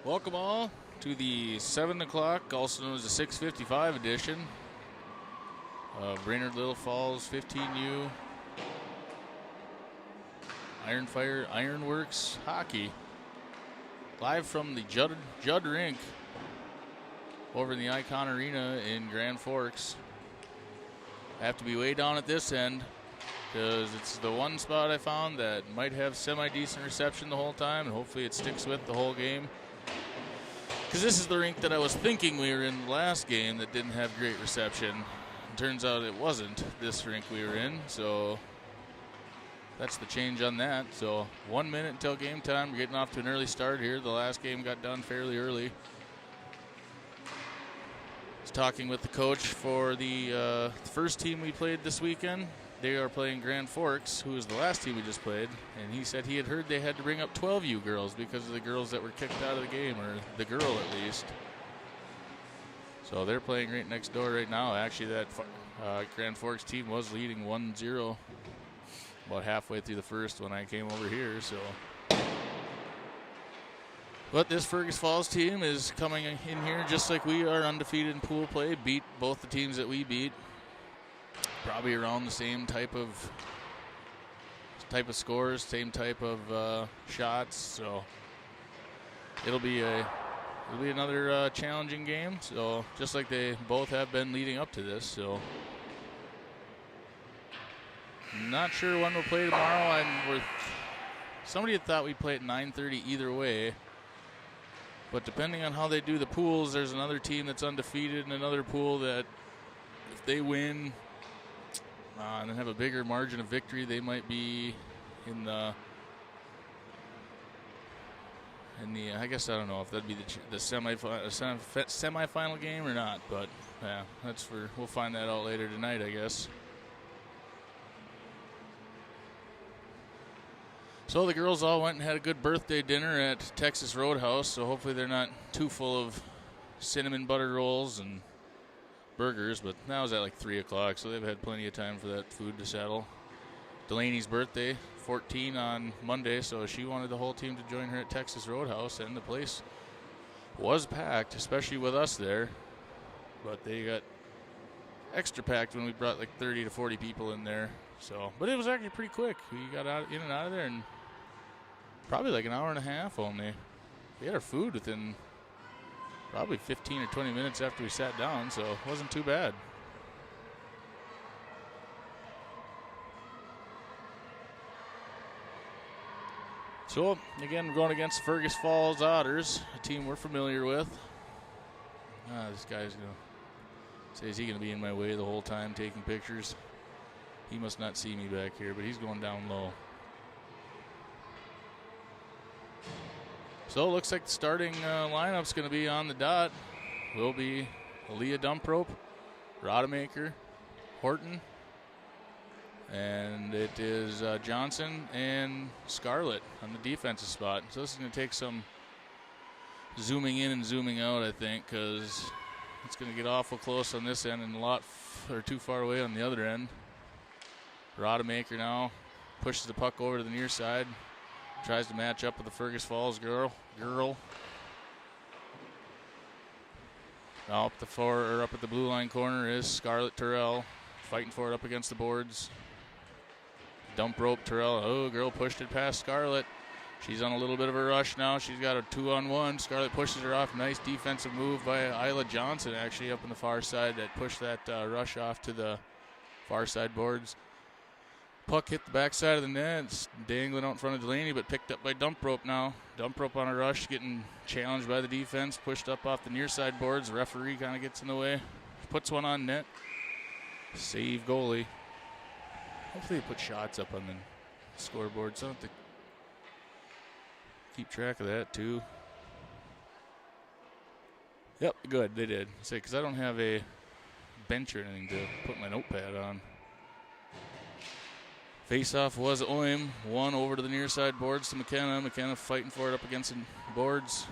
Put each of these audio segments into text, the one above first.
Welcome all to the 7 o'clock, also known as the 6:55 edition of Brainerd Little Falls 15U Ironworks Hockey. Live from the Judd Rink over in the Icon Arena in Grand Forks. I have to be way down at this end because it's the one spot I found that might have semi-decent reception the whole time, and hopefully it sticks with the whole game. Because this is the rink that I was thinking we were in the last game that didn't have great reception. It turns out it wasn't this rink we were in, so that's the change on that. So 1 minute until game time. We're getting off to an early start here. The last game got done fairly early. I was talking with the coach for the first team we played this weekend. They are playing Grand Forks, who was the last team we just played, and he said he had heard they had to bring up 12U girls because of the girls that were kicked out of the game, or the girl at least. So they're playing right next door right now. Actually, that Grand Forks team was leading 1-0 about halfway through the first when I came over here. So, but this Fergus Falls team is coming in here just like we are, undefeated in pool play, beat both the teams that we beat. Probably around the same type of scores, same type of shots. So it'll be another challenging game. So just like they both have been leading up to this. So not sure when we'll play tomorrow. Somebody had thought we'd play at 9:30 either way. But depending on how they do the pools, there's another team that's undefeated in another pool that if they win and have a bigger margin of victory, they might be in the I guess I don't know if that'd be the semifinal game or not, but yeah, we'll find that out later tonight, I guess. So the girls all went and had a good birthday dinner at Texas Roadhouse, so hopefully they're not too full of cinnamon butter rolls and burgers, but that was at like 3 o'clock, so they've had plenty of time for that food to settle. Delaney's birthday, 14 on Monday, so she wanted the whole team to join her at Texas Roadhouse, and the place was packed, especially with us there. But they got extra packed when we brought like 30 to 40 people in there. So, but it was actually pretty quick. We got in and out of there in probably like an hour and a half only. We had our food within probably 15 or 20 minutes after we sat down, so it wasn't too bad. So, again, we're going against Fergus Falls Otters, a team we're familiar with. This guy's going to say, is he going to be in my way the whole time taking pictures? He must not see me back here, but he's going down low. So it looks like the starting lineup's going to be on the dot. Will be Aaliyah Dumprope, Rodemaker, Horton, and it is Johnson and Scarlett on the defensive spot. So this is going to take some zooming in and zooming out, I think, because it's going to get awful close on this end and a lot too far away on the other end. Rodemaker now pushes the puck over to the near side. Tries to match up with the Fergus Falls girl. Now up at the blue line corner is Scarlett Terrell, fighting for it up against the boards. Dump rope Terrell. Oh, girl pushed it past Scarlett. She's on a little bit of a rush now. She's got a 2-on-1. Scarlett pushes her off. Nice defensive move by Isla Johnson, actually, up on the far side that pushed that rush off to the far side boards. Puck hit the backside of the net. It's dangling out in front of Delaney, but picked up by Dump Rope now. Dump Rope on a rush, getting challenged by the defense, pushed up off the near side boards. The referee kind of gets in the way. Puts one on net. Save goalie. Hopefully they put shots up on the scoreboard, so I don't have to keep track of that too. Yep, good, they did. Say, because I don't have a bench or anything to put my notepad on. Face-off was Oim. One over to the near side boards to McKenna. McKenna fighting for it up against the boards.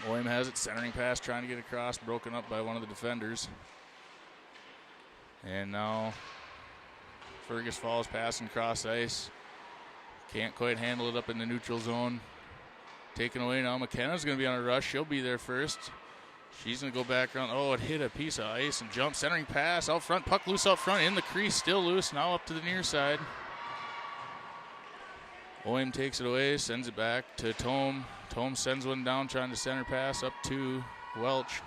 Oim has it, centering pass, trying to get across, broken up by one of the defenders. And now Fergus Falls passing cross ice. Can't quite handle it up in the neutral zone. Taken away now. McKenna's going to be on a rush. She'll be there first. She's going to go back around. Oh, it hit a piece of ice and jump. Centering pass out front. Puck loose out front. In the crease. Still loose. Now up to the near side. Oim takes it away. Sends it back to Tome. Tome sends one down. Trying to center pass up to Welch.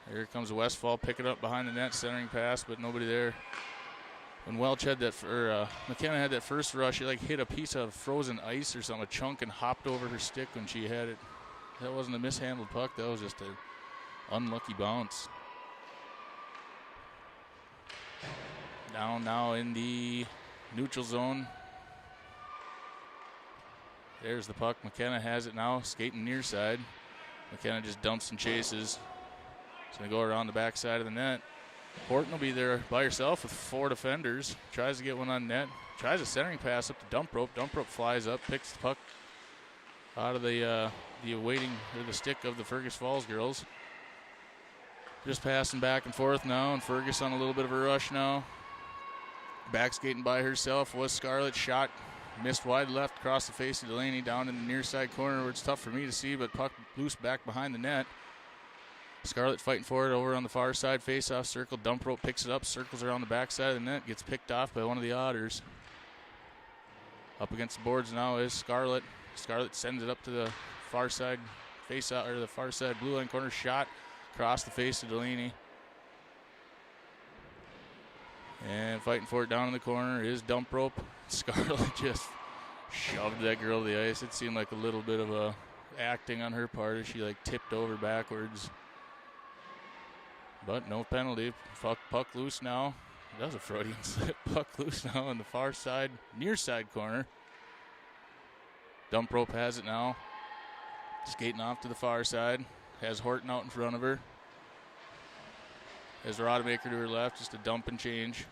Here comes Westfall. Pick it up behind the net. Centering pass, but nobody there. When Welch had that, McKenna had that first rush, she like hit a piece of frozen ice or something, a chunk, and hopped over her stick when she had it. That wasn't a mishandled puck. That was just an unlucky bounce. Down now in the neutral zone. There's the puck. McKenna has it now, skating near side. McKenna just dumps and chases. She's going to go around the backside of the net. Horton will be there by herself with 4 defenders. Tries to get one on net. Tries a centering pass up to dump rope. Dump rope flies up, picks the puck out of the stick of the Fergus Falls girls. Just passing back and forth now, and Fergus on a little bit of a rush now. Back skating by herself was Scarlett. Shot missed wide left across the face of Delaney down in the near side corner where it's tough for me to see, but puck loose back behind the net. Scarlett fighting for it over on the far side, face-off circle. Dump rope picks it up, circles around the backside of the net, gets picked off by one of the Otters. Up against the boards now is Scarlett. Scarlett sends it up to the far side face-off, or the far side blue line corner. Shot across the face of Delaney. And fighting for it down in the corner is Dump rope. Scarlett just shoved that girl to the ice. It seemed like a little bit of a acting on her part as she like tipped over backwards. But no penalty. Puck loose now. That was a Freudian slip. Puck loose now on the far side, near side corner. Dump rope has it now. Skating off to the far side. Has Horton out in front of her. Has Rodemaker to her left, just a dump and change.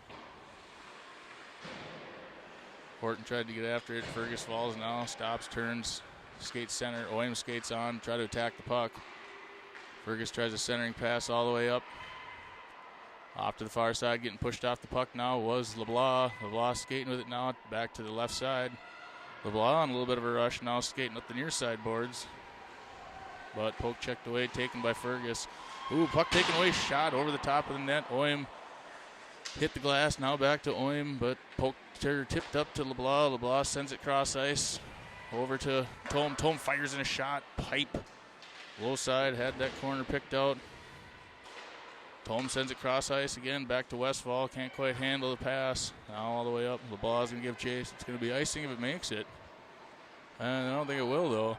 Horton tried to get after it. Fergus Falls now. Stops, turns, skates center. Oim skates on, try to attack the puck. Fergus tries a centering pass all the way up. Off to the far side, getting pushed off the puck now was LeBlanc. LeBlanc skating with it now, back to the left side. LeBlanc on a little bit of a rush now, skating up the near side boards. But poke checked away, taken by Fergus. Ooh, puck taken away, shot over the top of the net. Oim hit the glass, now back to Oim, but poke tipped up to LeBlanc. LeBlanc sends it cross ice over to Tome. Tome fires in a shot, pipe. Low side, had that corner picked out. Tome sends it cross ice again, back to Westfall. Can't quite handle the pass. Now all the way up. LeBlanc's going to give chase. It's going to be icing if it makes it. And I don't think it will, though.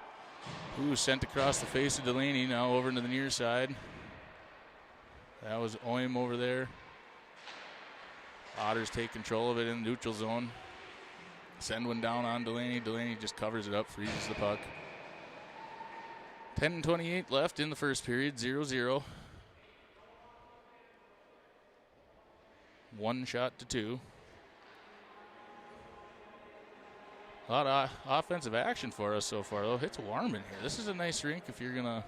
Ooh, sent across the face of Delaney, now over into the near side. That was Oim over there. Otters take control of it in the neutral zone. Send one down on Delaney. Delaney just covers it up, freezes the puck. 10:28 left in the first period, 0-0. 1 shot to 2. A lot of offensive action for us so far, though. It's warm in here. This is a nice rink if you want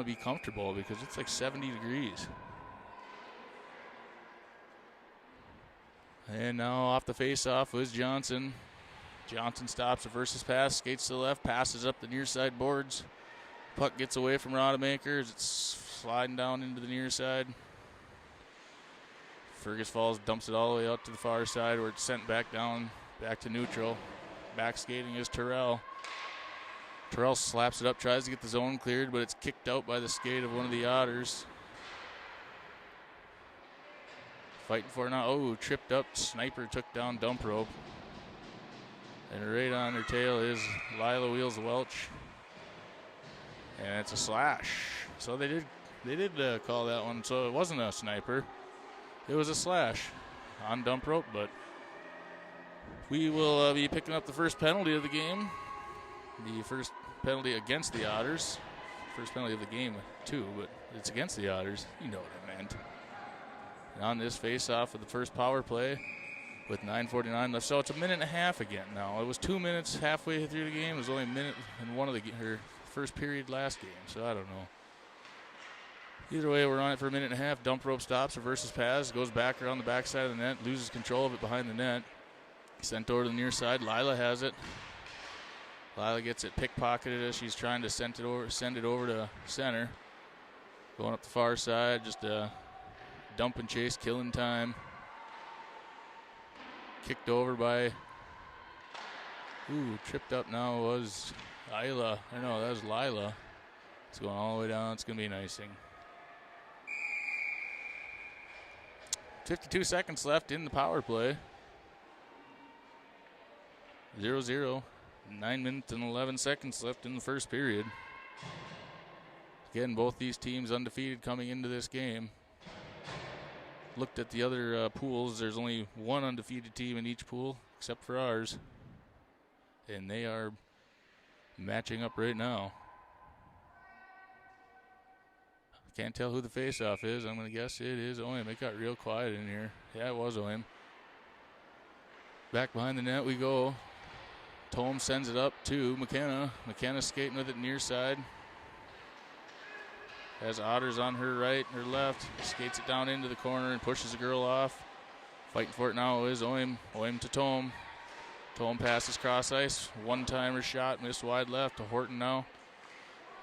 to be comfortable, because it's like 70 degrees. And now off the face-off was Johnson. Johnson stops, reverses pass, skates to the left, passes up the near side boards. Puck gets away from Rodemaker as it's sliding down into the near side. Fergus Falls dumps it all the way out to the far side where it's sent back down, back to neutral. Back skating is Terrell. Terrell slaps it up, tries to get the zone cleared, but it's kicked out by the skate of one of the Otters. Fighting for it now. Oh, tripped up. Sniper took down Dump rope. And right on her tail is Lila Wheels Welch. And it's a slash. So they did call that one. So it wasn't a sniper. It was a slash on Dump rope, but we will be picking up the first penalty of the game. The first penalty against the Otters. First penalty of the game, too, but it's against the Otters. You know what I meant. And on this face-off of the first power play with 9:49 left. So it's a minute and a half again now. It was 2 minutes halfway through the game. It was only a minute in one of her first period last game, so I don't know. Either way, we're on it for a minute and a half. Dump rope stops, reverses pass, goes back around the backside of the net, loses control of it behind the net. Sent over to the near side. Lila has it. Lila gets it pickpocketed as she's trying to send it over to center. Going up the far side, just a dump and chase, killing time. Kicked over by, tripped up now was Isla. Or no, that was Lila. It's going all the way down. It's going to be an icing. 52 seconds left in the power play. 0-0. 9 minutes and 11 seconds left in the first period. Again, both these teams undefeated coming into this game. Looked at the other pools. There's only one undefeated team in each pool, except for ours. And they are matching up right now. Can't tell who the face-off is. I'm going to guess it is OIM. It got real quiet in here. Yeah, it was OIM. Back behind the net we go. Tome sends it up to McKenna. McKenna skating with it near side. Has Otters on her right, her left. Skates it down into the corner and pushes the girl off. Fighting for it now is OIM. OIM to Tome. Tome passes cross ice. One-timer shot, missed wide left to Horton now.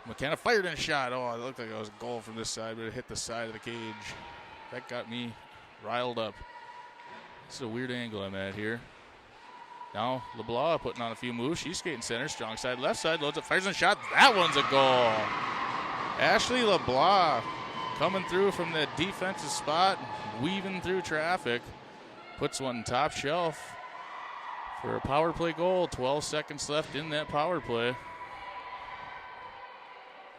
McKenna fired in a shot. Oh, it looked like it was a goal from this side, but it hit the side of the cage. That got me riled up. This is a weird angle I'm at here. Now LeBlanc putting on a few moves. She's skating center, strong side, left side, loads up, fires in a shot. That one's a goal. Ashley LeBlanc coming through from the defensive spot, weaving through traffic. Puts one top shelf for a power play goal. 12 seconds left in that power play.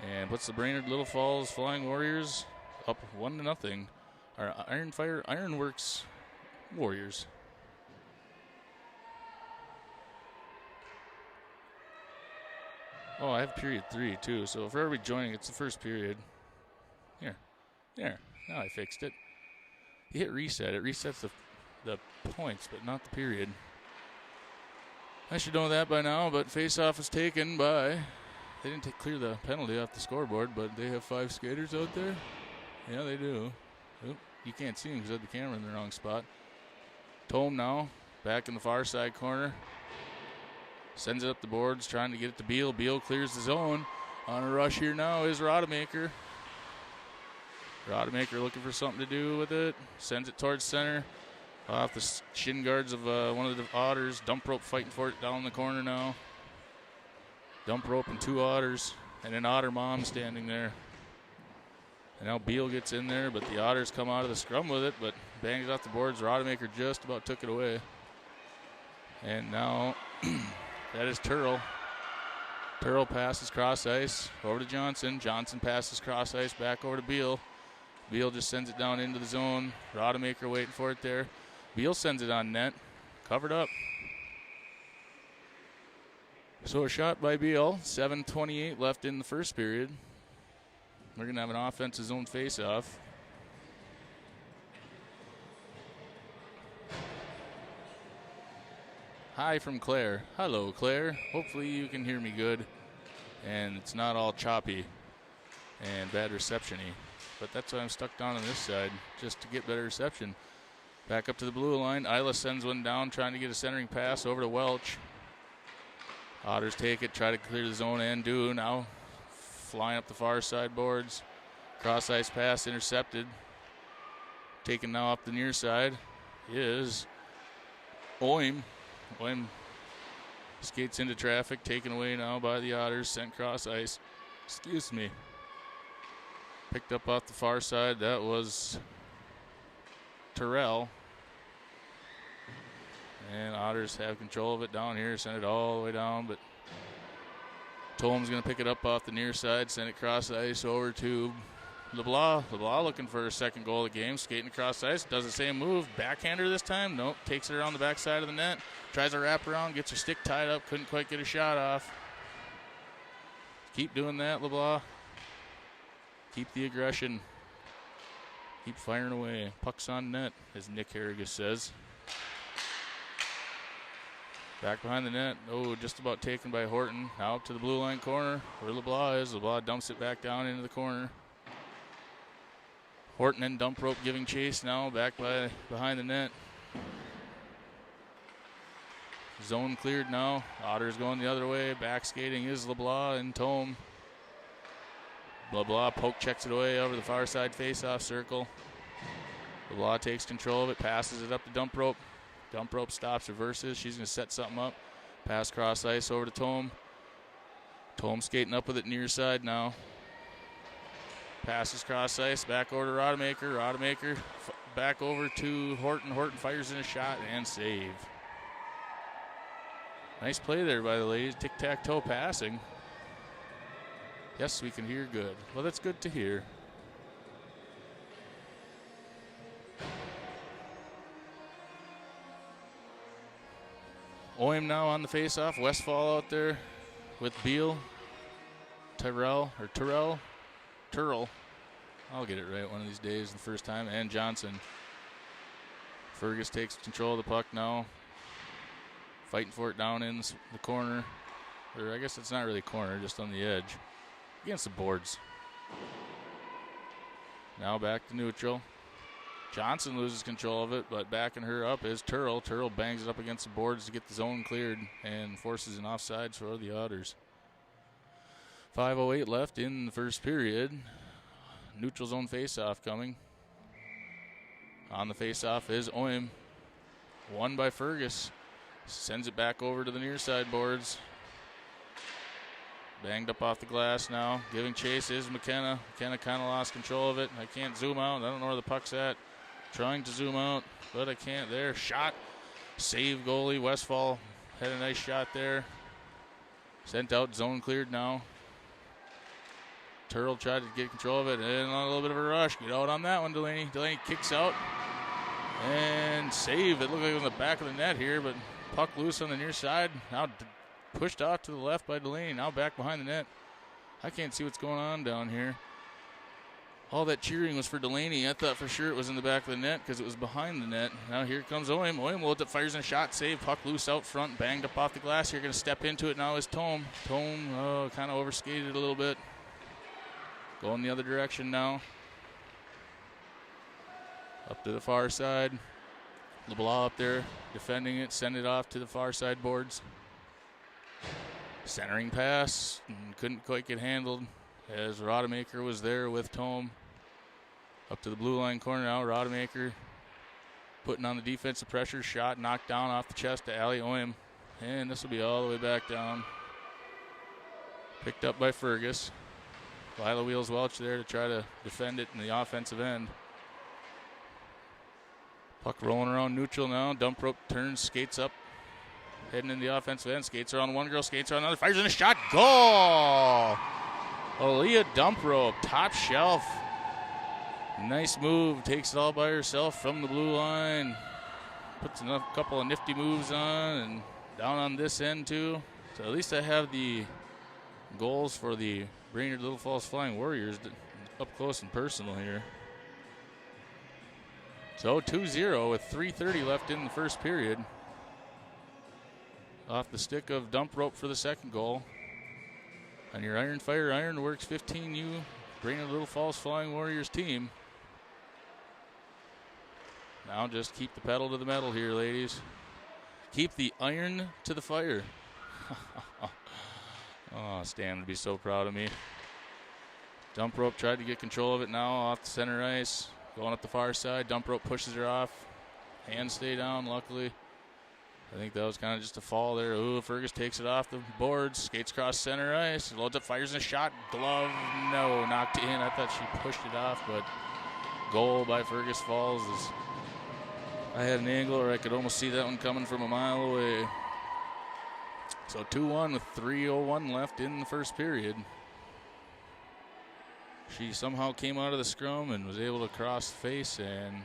And puts the Brainerd Little Falls Flying Warriors up 1-0. Our Ironworks Warriors. Oh, I have period 3 too. So for everybody joining, it's the first period. There. Now I fixed it. You hit reset. It resets the points, but not the period. I should know that by now, but face-off is taken by... They didn't clear the penalty off the scoreboard, but they have 5 skaters out there. Yeah, they do. Oop, you can't see them because I had the camera in the wrong spot. Tome now, back in the far side corner. Sends it up the boards, trying to get it to Beal. Beal clears the zone. On a rush here now is Rodemaker. Rodemaker looking for something to do with it. Sends it towards center. Off the shin guards of one of the Otters. Dump rope fighting for it down the corner now. Dump rope and 2 Otters. And an Otter mom standing there. And now Beal gets in there, but the Otters come out of the scrum with it, but bangs off the boards. Rodemaker just about took it away. And now that is Turl. Turl passes cross ice over to Johnson. Johnson passes cross ice back over to Beal. Beal just sends it down into the zone. Rodemaker waiting for it there. Beal sends it on net. Covered up. So a shot by Beal. 7:28 left in the first period. We're going to have an offensive zone face-off. Hi from Claire. Hello, Claire. Hopefully you can hear me good and it's not all choppy and bad reception-y. But that's why I'm stuck down on this side, just to get better reception. Back up to the blue line. Isla sends one down, trying to get a centering pass over to Welch. Otters take it, try to clear the zone and do. Now flying up the far side boards. Cross ice pass intercepted. Taken now up the near side is Oim. Oim skates into traffic, taken away now by the Otters, sent cross ice. Excuse me. Picked up off the far side. That was Terrell. And Otters have control of it down here. Send it all the way down, but Tolem's going to pick it up off the near side, send it cross ice over to LeBlanc. LeBlanc looking for her second goal of the game. Skating across ice. Does the same move. Backhander this time. Nope. Takes it around the backside of the net. Tries to wrap around. Gets her stick tied up. Couldn't quite get a shot off. Keep doing that, LeBlanc. Keep the aggression. Keep firing away. Puck's on net, as Nick Harrigus says. Back behind the net. Oh, just about taken by Horton. Now up to the blue line corner where LeBlanc is. LeBlanc dumps it back down into the corner. Horton and dump rope giving chase now. Back behind the net. Zone cleared now. Otter's going the other way. Back skating is LeBlanc and Tome. LeBlanc poke checks it away over the far side face-off circle. LeBlanc takes control of it, passes it up the dump rope. Dump rope stops, reverses. She's going to set something up. Pass cross ice over to Tome. Tome skating up with it near side now. Passes cross ice, back over to Rodemaker. Rodemaker back over to Horton. Horton fires in a shot and save. Nice play there by the ladies. Tic-tac-toe passing. Yes, we can hear good. Well, that's good to hear. Oim now on the face-off. Westfall out there with Beal. Turrell. I'll get it right one of these days, the first time. And Johnson. Fergus takes control of the puck now. Fighting for it down in the corner. Or I guess it's not really corner, just on the edge. Against the boards. Now back to neutral. Johnson loses control of it, but backing her up is Turrell. Turrell bangs it up against the boards to get the zone cleared and forces an offsides for the Otters. 5:08 left in the first period. Neutral zone faceoff coming. On the faceoff is Oim. Won by Fergus. Sends it back over to the near side boards. Banged up off the glass now. Giving chase is McKenna. McKenna kind of lost control of it. I can't zoom out. I don't know where the puck's at. Trying to zoom out, but I can't there. Shot. Save goalie. Westfall had a nice shot there. Sent out. Zone cleared now. Turtle tried to get control of it, and a little bit of a rush. Get out on that one, Delaney. Delaney kicks out. And save. It looked like it was on the back of the net here, but puck loose on the near side. Now pushed off to the left by Delaney. Now back behind the net. I can't see what's going on down here. All that cheering was for Delaney. I thought for sure it was in the back of the net because it was behind the net. Now here comes Oim. Oim loads up, fires in a shot, save. Puck loose out front, banged up off the glass. Here going to step into it now is Tome. Tome kind of overskated a little bit. Going the other direction now. Up to the far side. LeBlanc up there defending it. Send it off to the far side boards. Centering pass. Couldn't quite get handled as Rodemaker was there with Tome. Up to the blue line corner now. Rodemaker putting on the defensive pressure. Shot knocked down off the chest to Ali Oim. And this will be all the way back down. Picked up by Fergus. Lila Wheels Welch there to try to defend it in the offensive end. Puck rolling around neutral now. Dump rope turns, skates up. Heading in the offensive end. Skates around one girl, skates around another. Fires in a shot. Goal! Aaliyah dump rope. Top shelf. Nice move. Takes it all by herself from the blue line. Puts a couple of nifty moves on. And down on this end too. So at least I have the goals for the Brainerd Little Falls Flying Warriors up close and personal here. So 2-0 with 3:30 left in the first period. Off the stick of dump rope for the second goal. On your Iron Fire Ironworks 15U Brainerd Little Falls Flying Warriors team. Now just keep the pedal to the metal here, ladies. Keep the iron to the fire. Oh, Stan would be so proud of me. Dump rope tried to get control of it now off the center ice. Going up the far side. Dump rope pushes her off. Hands stay down, luckily. I think that was kind of just a fall there. Ooh, Fergus takes it off the boards. Skates across center ice. Loads up, fires in a shot. Glove, no, knocked in. I thought she pushed it off, but goal by Fergus Falls. I had an angle where I could almost see that one coming from a mile away. So 2-1 with 3:01 left in the first period. She somehow came out of the scrum and was able to cross the face and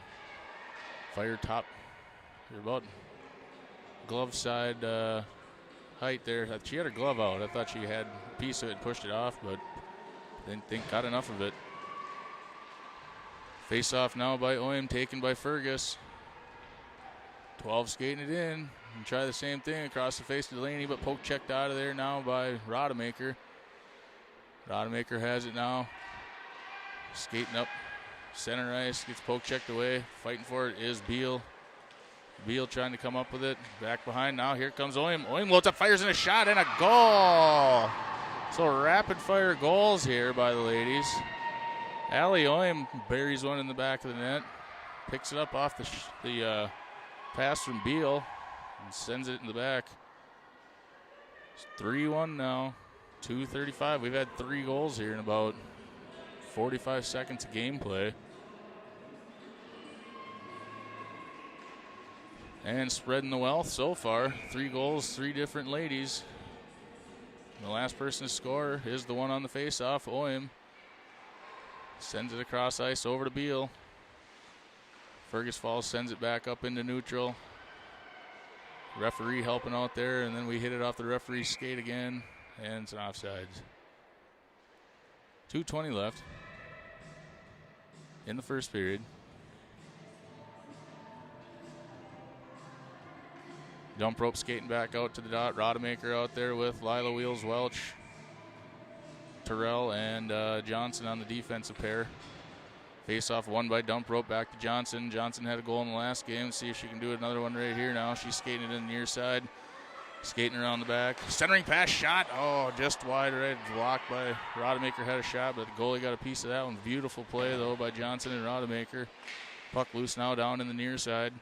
fire top. You're about glove side height there. She had her glove out. I thought she had a piece of it and pushed it off, but didn't think got enough of it. Face off now by Oim, taken by Fergus. 12 skating it in. And try the same thing across the face to Delaney, but poke checked out of there now by Rodemaker. Rodemaker has it now. Skating up center ice, gets poke checked away. Fighting for it is Beal. Beal trying to come up with it. Back behind now. Here comes Oim. Oim loads up, fires in a shot, and a goal. So rapid fire goals here by the ladies. Allie Oim buries one in the back of the net. Picks it up off the pass from Beal and sends it in the back. It's 3-1 now. 2:35. We've had 3 goals here in about 45 seconds of gameplay. And spreading the wealth so far. 3 goals, 3 different ladies. The last person to score is the one on the face-off, Oim. Sends it across ice over to Beal. Fergus Falls sends it back up into neutral. Referee helping out there, and then we hit it off the referee's skate again, and it's an offside. 2:20 left in the first period. Dump rope skating back out to the dot. Rodemaker out there with Lila Wheels, Welch, Terrell, and Johnson on the defensive pair. Face-off won by dump rope back to Johnson. Johnson had a goal in the last game. See if she can do another one right here now. She's skating it in the near side. Skating around the back. Centering pass shot. Oh, just wide right. Blocked by Rodemaker. Had a shot, but the goalie got a piece of that one. Beautiful play, though, by Johnson and Rodemaker. Puck loose now down in the near side.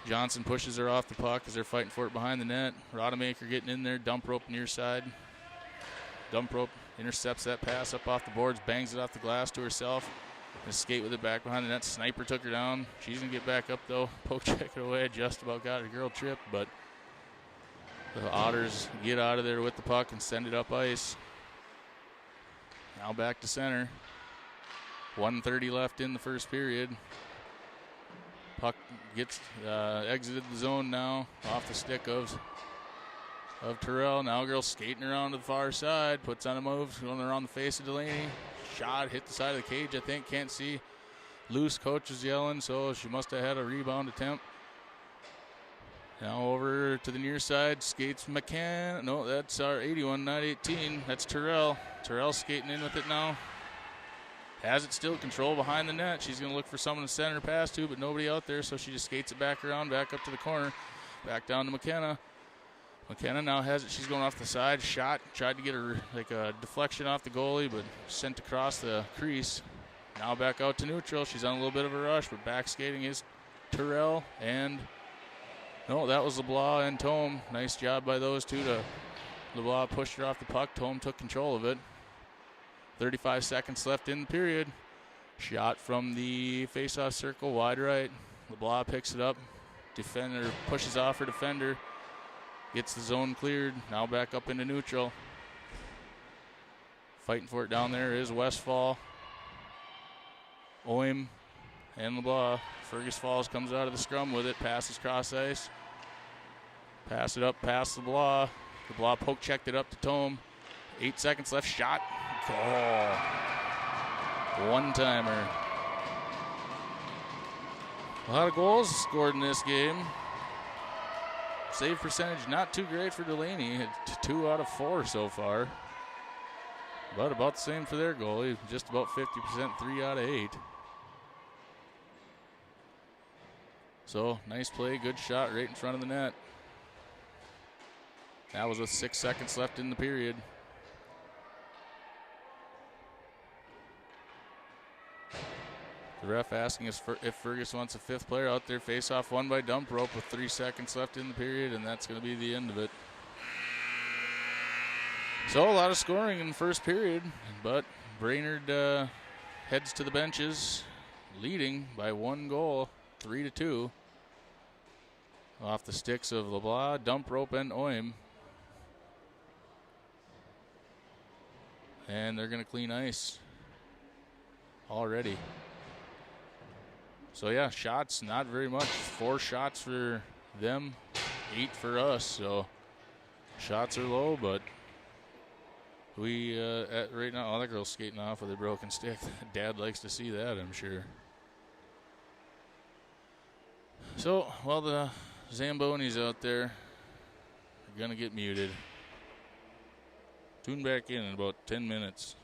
Johnson pushes her off the puck as they're fighting for it behind the net. Rodemaker getting in there. Dump rope near side. Dump rope intercepts that pass up off the boards. Bangs it off the glass to herself. And skate with it back behind the net. Sniper took her down. She's going to get back up, though. Poke check it away. Just about got a girl tripped, but the Otters get out of there with the puck and send it up ice. Now back to center. 1:30 left in the first period. Puck gets exited the zone now off the stick of Terrell. Now girl skating around to the far side. Puts on a move. Going around the face of Delaney. Shot. Hit the side of the cage, I think. Can't see. Loose. Coach is yelling, so she must have had a rebound attempt. Now over to the near side. Skates McCann. No, that's our 81, not 18. That's Terrell. Terrell skating in with it now. Has it still, control behind the net. She's going to look for someone to send her pass to, but nobody out there, so she just skates it back around, back up to the corner, back down to McKenna. McKenna now has it. She's going off the side. Shot. Tried to get her like a deflection off the goalie, but sent across the crease. Now back out to neutral. She's on a little bit of a rush, but back skating is Terrell. And, no, that was LeBlanc and Tome. Nice job by those two. LeBlanc pushed her off the puck. Tome took control of it. 35 seconds left in the period. Shot from the face-off circle, wide right. LeBlanc picks it up. Defender pushes off her defender. Gets the zone cleared. Now back up into neutral. Fighting for it down there is Westfall, Oim, and LeBlanc. Fergus Falls comes out of the scrum with it. Passes cross ice. Pass it up past LeBlanc. LeBlanc poke checked it up to Tome. 8 seconds left. Shot. Goal. One-timer. A lot of goals scored in this game. Save percentage not too great for Delaney. 2 out of 4 so far. But about the same for their goalie. Just about 50%, 3 out of 8. So, nice play, good shot right in front of the net. That was with 6 seconds left in the period. The ref asking us if Fergus wants a 5th player out there. Face-off won by dump rope with 3 seconds left in the period, and that's going to be the end of it. So a lot of scoring in the first period, but Brainerd heads to the benches, leading by 1 goal, 3-2. Off the sticks of LeBlanc, dump rope, and Oim. And they're going to clean ice already. So, yeah, shots, not very much. 4 shots for them, 8 for us. So, shots are low, but we, right now, that girl's skating off with a broken stick. Dad likes to see that, I'm sure. So, while the Zambonis out there are going to get muted, tune back in about 10 minutes.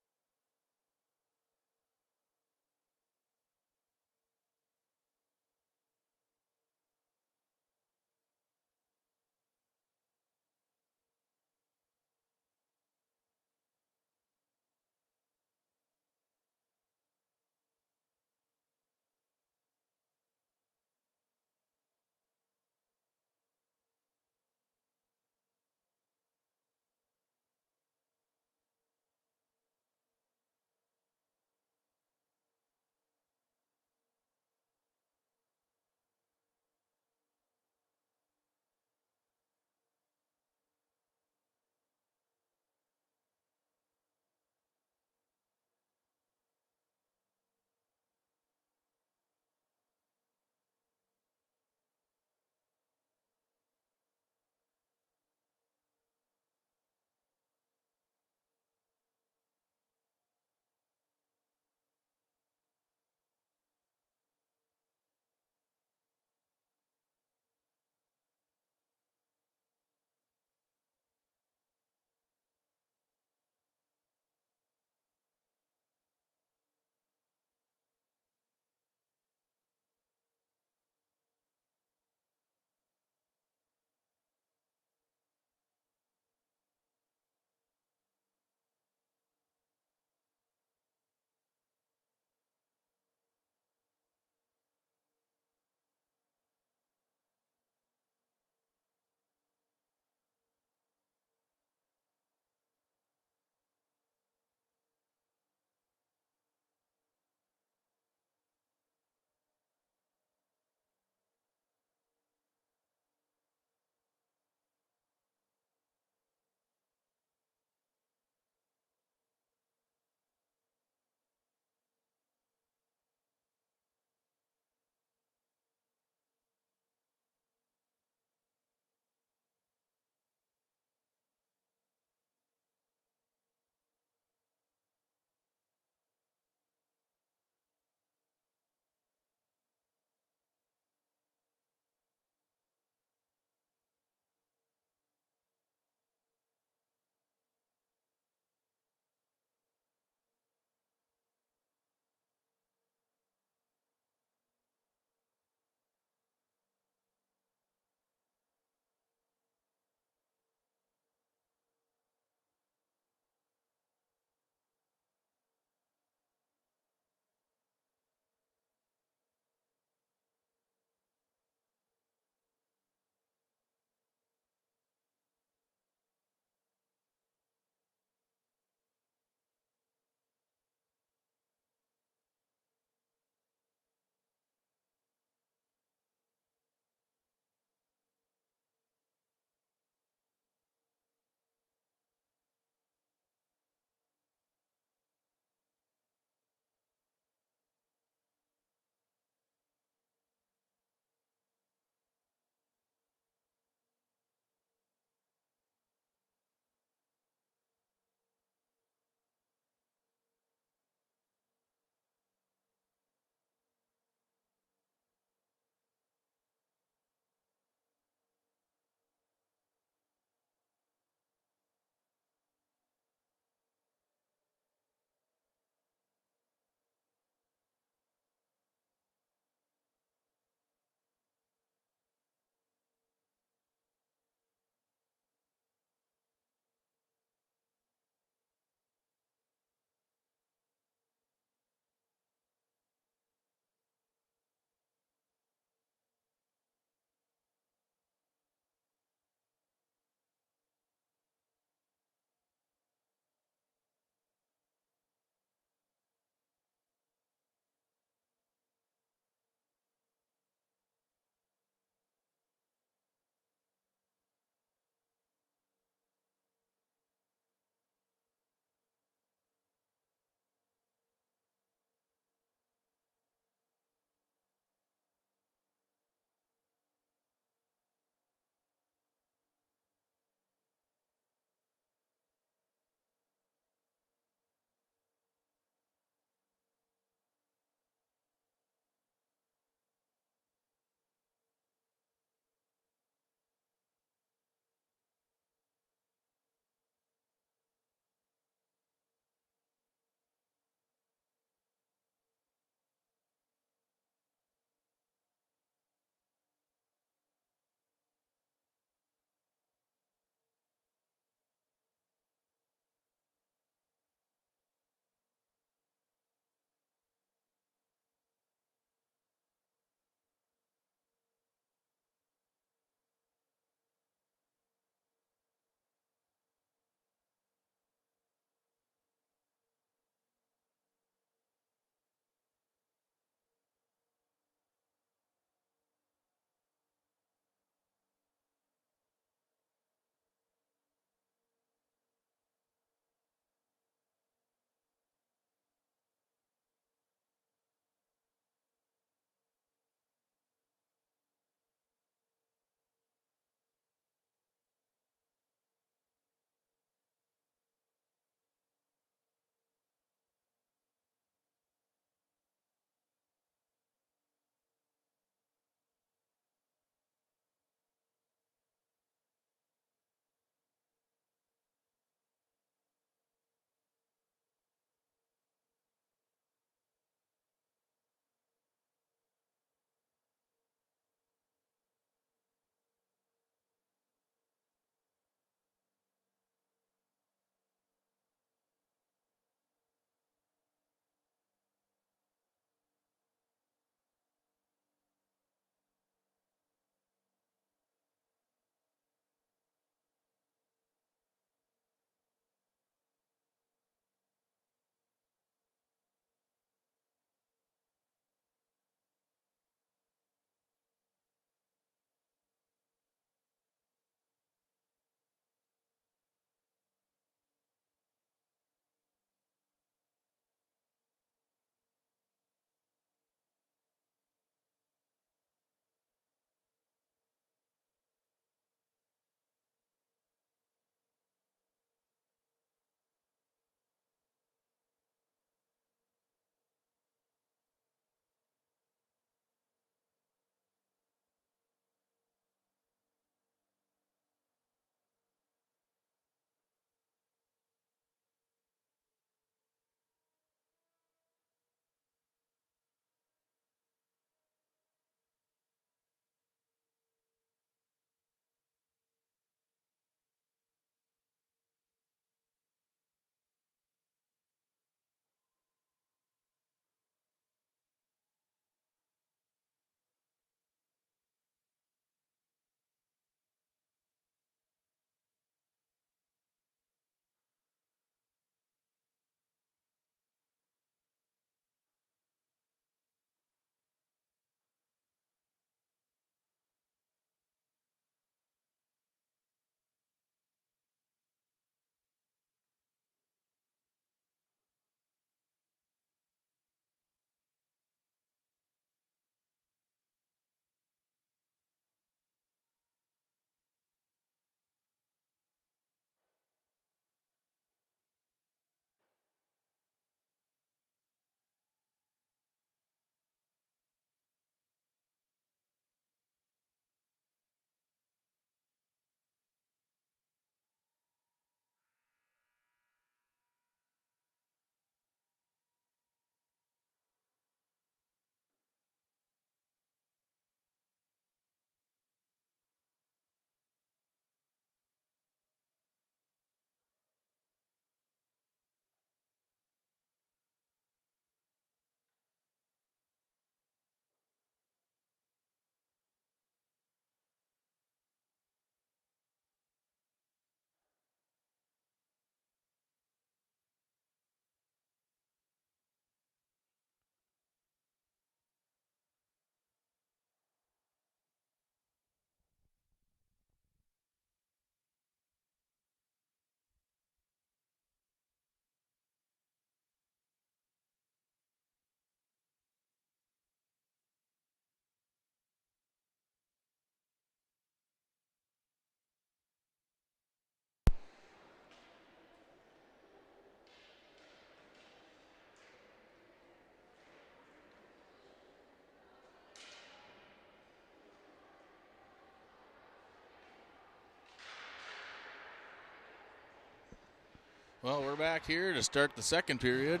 Well, we're back here to start the second period.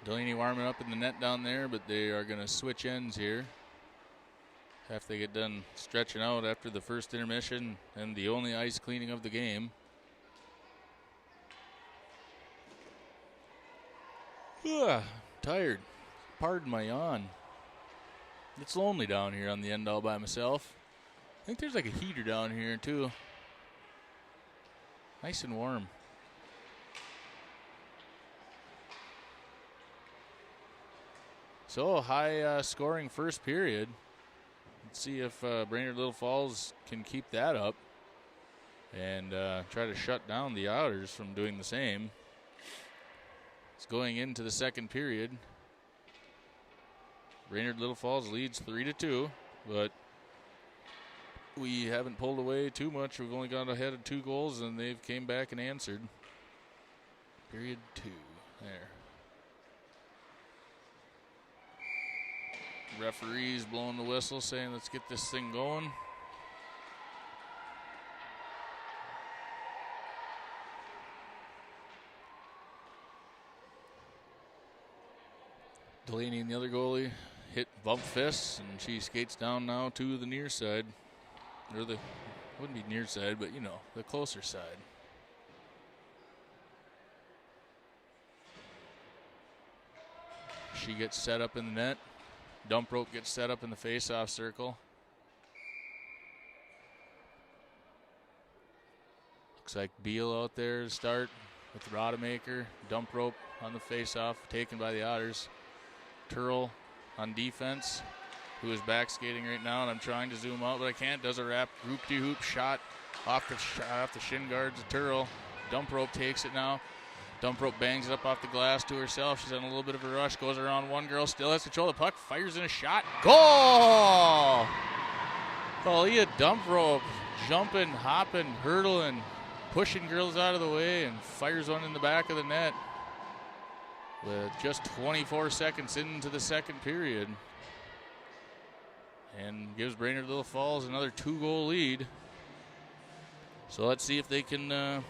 Delaney warming up in the net down there, but they are going to switch ends here after they get done stretching out after the first intermission and the only ice cleaning of the game. Tired. Pardon my yawn. It's lonely down here on the end all by myself. I think there's like a heater down here too. Nice and warm. So high scoring first period. Let's see if Brainerd Little Falls can keep that up and try to shut down the Otters from doing the same. It's going into the second period. Brainerd Little Falls leads 3-2, but we haven't pulled away too much. We've only got ahead of 2 goals, and they've came back and answered. Period 2. There. Referee's blowing the whistle, saying let's get this thing going. Delaney and the other goalie hit bump fists, and she skates down now to the near side. Or the, wouldn't be near side, but you know, the closer side. She gets set up in the net. Dump rope gets set up in the face-off circle. Looks like Beal out there to start with Rodemaker. Dump rope on the face-off, taken by the Otters. Turl on defense, who is back skating right now, and I'm trying to zoom out, but I can't. Does a wrap, hoop shot off the shin guards of Turl. Dump rope takes it now. Dump rope bangs it up off the glass to herself. She's on a little bit of a rush, goes around one girl, still has control of the puck, fires in a shot. Goal! Leah Dump rope, jumping, hopping, hurdling, pushing girls out of the way, and fires one in the back of the net with just 24 seconds into the second period. And gives Brainerd Little Falls another 2-goal lead. So let's see if they can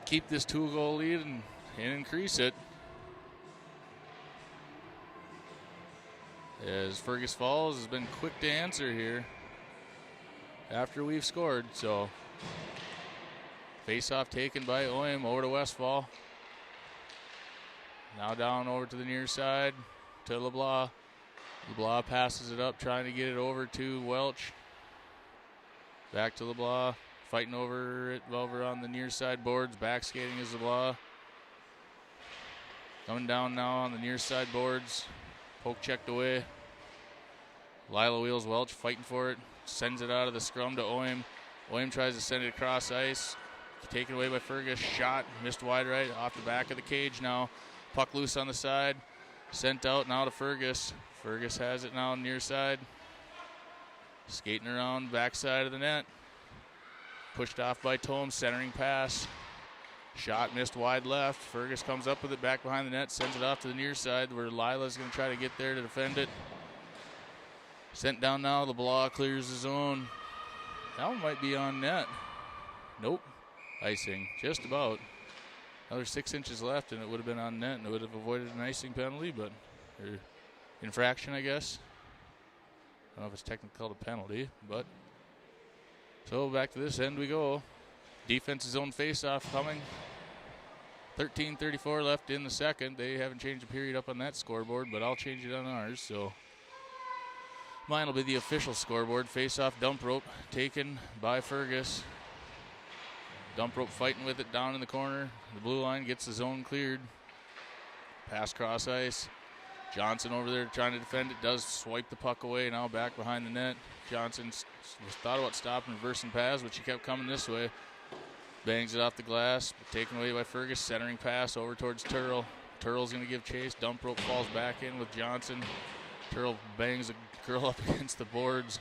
keep this 2-goal lead and increase it. As Fergus Falls has been quick to answer here after we've scored. So face-off taken by Oim over to Westfall. Now down over to the near side to LeBlanc. LeBlanc passes it up, trying to get it over to Welch. Back to LeBlanc, fighting over it over on the near side boards. Back skating is LeBlanc. Coming down now on the near side boards. Poke checked away. Lila wheels Welch, fighting for it. Sends it out of the scrum to Oim. Oim tries to send it across ice. Taken away by Fergus. Shot, missed wide right, off the back of the cage now. Puck loose on the side. Sent out now to Fergus. Fergus has it now near side. Skating around backside of the net. Pushed off by Tome, centering pass. Shot missed wide left. Fergus comes up with it back behind the net, sends it off to the near side where Lila's going to try to get there to defend it. Sent down now. LeBlanc clears the zone. That one might be on net. Nope. Icing. Just about. Another 6 inches left, and it would have been on net, and it would have avoided an icing penalty, but infraction, I guess. I don't know if it's technically called a penalty, but so back to this end we go. Defense's zone face-off coming. 13:34 left in the second. They haven't changed the period up on that scoreboard, but I'll change it on ours. So mine will be the official scoreboard. Face-off dump rope taken by Fergus. Dump rope fighting with it down in the corner. The blue line gets the zone cleared. Pass cross ice. Johnson over there trying to defend it. Does swipe the puck away. Now back behind the net. Johnson thought about stopping, reversing pass, but she kept coming this way. Bangs it off the glass. Taken away by Fergus. Centering pass over towards Turl. Turl's going to give chase. Dump rope falls back in with Johnson. Turl bangs a girl up against the boards.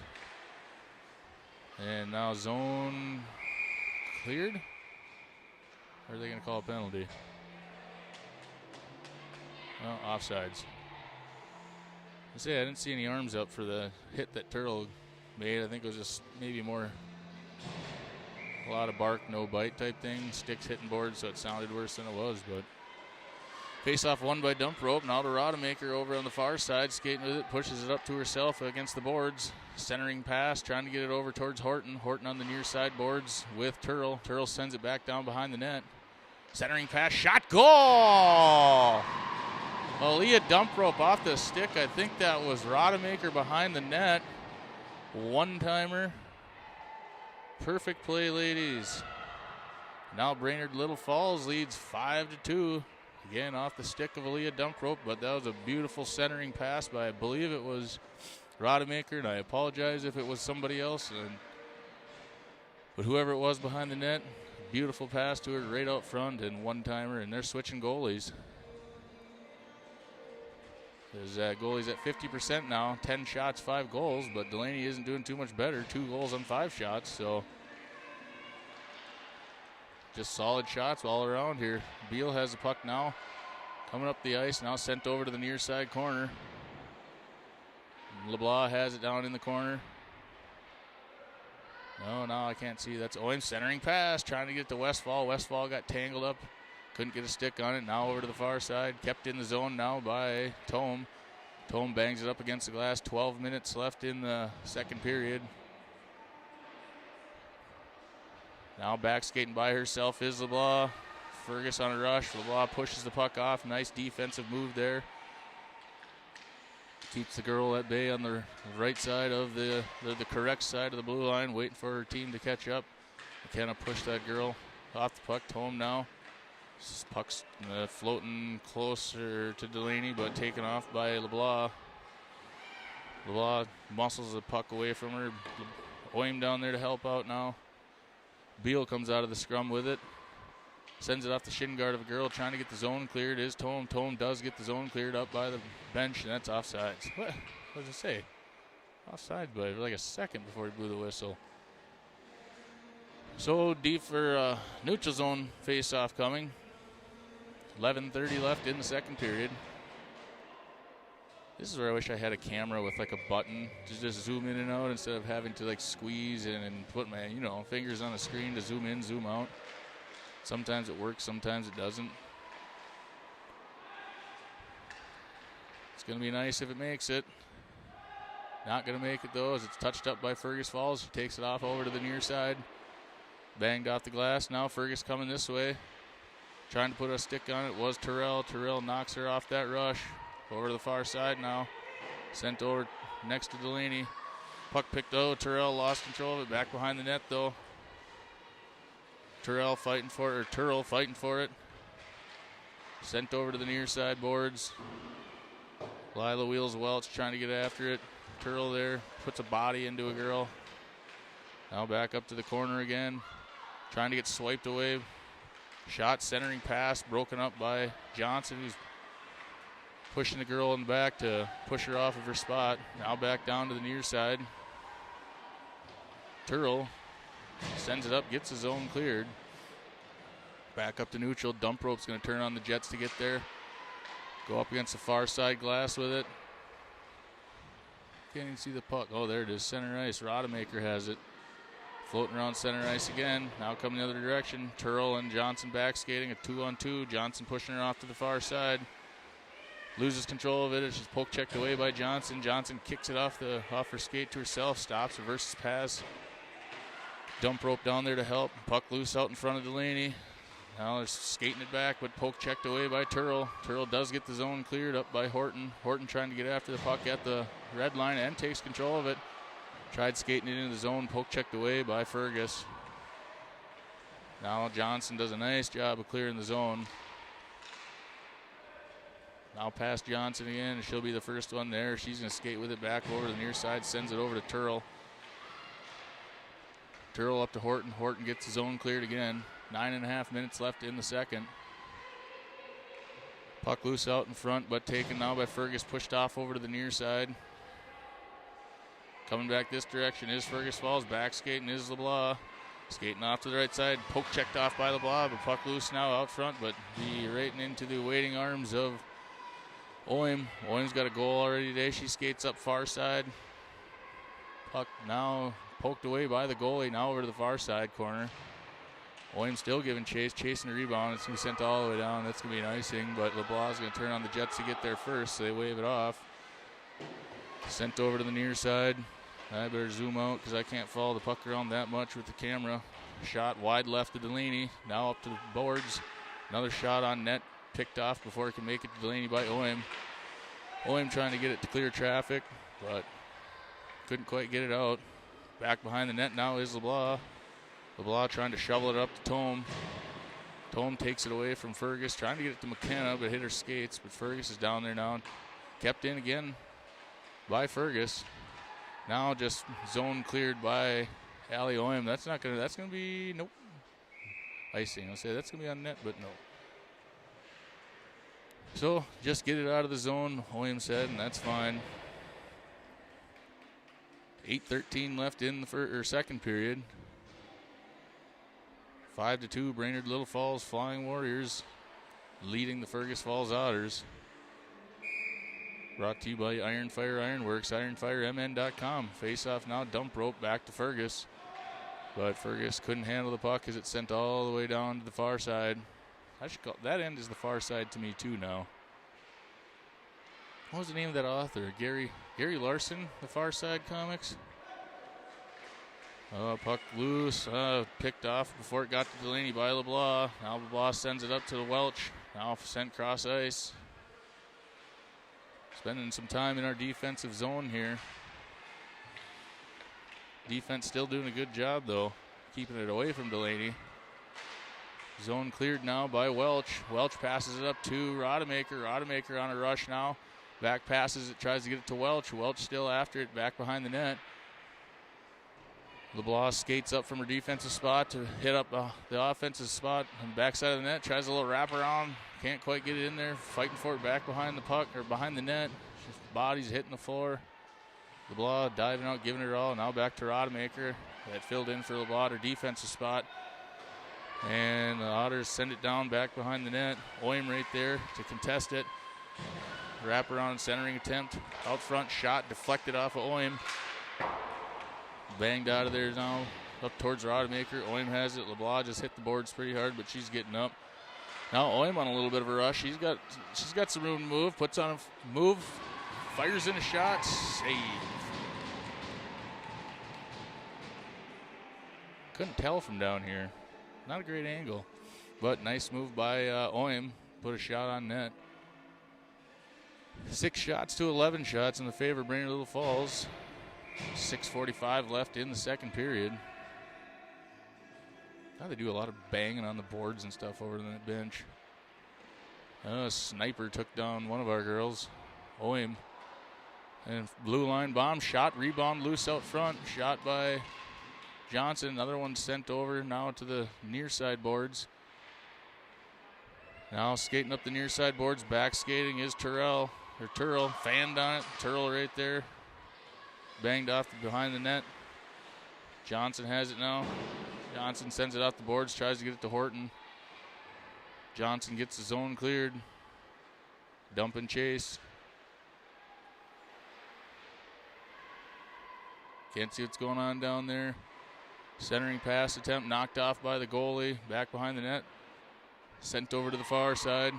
And now zone cleared? Or are they going to call a penalty? Well, offsides. I say I didn't see any arms up for the hit that Turtle made. I think it was just maybe more A lot of bark, no bite type thing. Sticks hitting boards, so it sounded worse than it was. But face-off won by Dump Rope. Now to Rodemaker over on the far side, skating with it, pushes it up to herself against the boards. Centering pass, trying to get it over towards Horton. Horton on the near side boards with Turl. Turl sends it back down behind the net. Centering pass, shot, goal! Aaliyah Dump Rope off the stick. I think that was Rodemaker behind the net. One-timer. Perfect play, ladies. Now Brainerd Little Falls leads 5-2. Again, off the stick of Aaliyah Dump Rope, but that was a beautiful centering pass by, I believe it was Rodemaker, and I apologize if it was somebody else. But whoever it was behind the net, beautiful pass to her right out front and one-timer, and they're switching goalies. There's goalies at 50% now, 10 shots, 5 goals, but Delaney isn't doing too much better, 2 goals on 5 shots, so just solid shots all around here. Beal has the puck now, coming up the ice, now sent over to the near side corner. LeBlanc has it down in the corner. No, I can't see. That's Oim centering pass, trying to get to Westfall. Westfall got tangled up, couldn't get a stick on it. Now over to the far side, kept in the zone now by Tome. Tome bangs it up against the glass. 12 minutes left in the second period. Now back skating by herself is LeBlanc. Fergus on a rush. LeBlanc pushes the puck off. Nice defensive move there. Keeps the girl at bay on the right side of the correct side of the blue line, waiting for her team to catch up. McKenna pushed that girl off the puck. Tome now. Puck's floating closer to Delaney, but taken off by LeBlanc. LeBlanc muscles the puck away from her. Oim down there to help out now. Beal comes out of the scrum with it. Sends it off the shin guard of a girl trying to get the zone cleared. Is Tome. Tome does get the zone cleared up by the bench, and that's offsides. What does it say? Offsides by like a second before he blew the whistle. So deep for neutral zone face-off coming. 11:30 left in the second period. This is where I wish I had a camera with like a button to just zoom in and out instead of having to like squeeze in and put my fingers on the screen to zoom in, zoom out. Sometimes it works, sometimes it doesn't. It's going to be nice if it makes it. Not going to make it though, as it's touched up by Fergus Falls. She takes it off over to the near side. Banged off the glass. Now Fergus coming this way. Trying to put a stick on it was Terrell. Terrell knocks her off that rush. Over to the far side now. Sent over next to Delaney. Puck picked out. Terrell lost control of it. Back behind the net though. Turl fighting for it. Sent over to the near side boards. Lila Wheels Welch trying to get after it. Turl there. Puts a body into a girl. Now back up to the corner again. Trying to get swiped away. Shot, centering pass, broken up by Johnson, who's pushing the girl in the back to push her off of her spot. Now back down to the near side. Turl sends it up, gets his zone cleared. Back up to neutral. Dump Rope's going to turn on the Jets to get there. Go up against the far side glass with it. Can't even see the puck. Oh, there it is. Center ice. Rodemaker has it. Floating around center ice again. Now coming the other direction. Turl and Johnson back skating a 2-on-2. Johnson pushing her off to the far side. Loses control of it. It's just poke checked away by Johnson. Johnson kicks it off her skate to herself. Stops, reverses pass. Dump Rope down there to help. Puck loose out in front of Delaney. Now they're skating it back, but poke checked away by Turl. Turl does get the zone cleared up by Horton. Horton trying to get after the puck at the red line and takes control of it. Tried skating it into the zone, poke checked away by Fergus. Now Johnson does a nice job of clearing the zone. Now past Johnson again, and she'll be the first one there. She's going to skate with it back over to the near side, sends it over to Turl. Turl up to Horton. Horton gets the zone cleared again. 9.5 minutes left in the second. Puck loose out in front, but taken now by Fergus, pushed off over to the near side. Coming back this direction is Fergus Falls. Back skating is LeBlanc. Skating off to the right side. Poke checked off by LeBlanc, but puck loose now out front, but be right into the waiting arms of Oim. Oim's got a goal already today. She skates up far side. Puck now poked away by the goalie. Now over to the far side corner. Oim still giving chase, chasing the rebound. It's going to be sent all the way down. That's going to be an icing, but LeBlanc's going to turn on the Jets to get there first, so they wave it off. Sent over to the near side. I better zoom out because I can't follow the puck around that much with the camera. Shot wide left to Delaney. Now up to the boards. Another shot on net. Picked off before it can make it to Delaney by Oim. Oim trying to get it to clear traffic, but couldn't quite get it out. Back behind the net now is LeBlanc. LeBlanc trying to shovel it up to Tome. Tome takes it away from Fergus, trying to get it to McKenna, but hit her skates. But Fergus is down there now. Kept in again by Fergus. Now just zone cleared by Allie Oim. That's gonna be, nope. Icing. I'll say that's gonna be on net, but no. So just get it out of the zone, Oim said, and that's fine. 8:13 left in the second period. 5-2, Brainerd Little Falls Flying Warriors leading the Fergus Falls Otters. Brought to you by Iron Fire Ironworks, ironfiremn.com. Face off now, dump rope back to Fergus. But Fergus couldn't handle the puck as it sent all the way down to the far side. I should call that end is the far side to me too now. What was the name of that author? Gary Larson, the Far Side Comics. Puck loose, picked off before it got to Delaney by LeBlanc. Now LeBlanc sends it up to the Welch. Now sent cross ice. Spending some time in our defensive zone here. Defense still doing a good job though, keeping it away from Delaney. Zone cleared now by Welch. Welch passes it up to Rodemaker. Rodemaker on a rush now. Back passes it, tries to get it to Welch. Welch still after it, back behind the net. LeBlanc skates up from her defensive spot to hit up the offensive spot on the backside of the net. Tries a little wraparound. Can't quite get it in there. Fighting for it back behind the puck, or behind the net. Just body's hitting the floor. LeBlanc diving out, giving it her all. Now back to Rodemaker. That filled in for LeBlanc, her defensive spot. And the Otters send it down back behind the net. Oim right there to contest it. Wraparound centering attempt. Out front shot deflected off of Oim. Banged out of there now. Up towards Rodemaker. Oim has it. LeBlanc just hit the boards pretty hard, but she's getting up. Now Oim on a little bit of a rush. She's got some room to move. Puts on a move. Fires in a shot. Save. Couldn't tell from down here. Not a great angle, but nice move by Oim. Put a shot on net. 6 shots to 11 shots in the favor of Brainerd Little Falls. 6:45 left in the second period. Now they do a lot of banging on the boards and stuff over the bench. Sniper took down one of our girls, Oim. And blue line bomb, shot, rebound, loose out front. Shot by Johnson. Another one sent over now to the near side boards. Now skating up the near side boards, back skating is Turrell. Fanned on it. Turrell right there. Banged off behind the net. Johnson has it now. Johnson sends it off the boards, tries to get it to Horton. Johnson gets the zone cleared. Dump and chase. Can't see what's going on down there. Centering pass attempt knocked off by the goalie. Back behind the net. Sent over to the far side.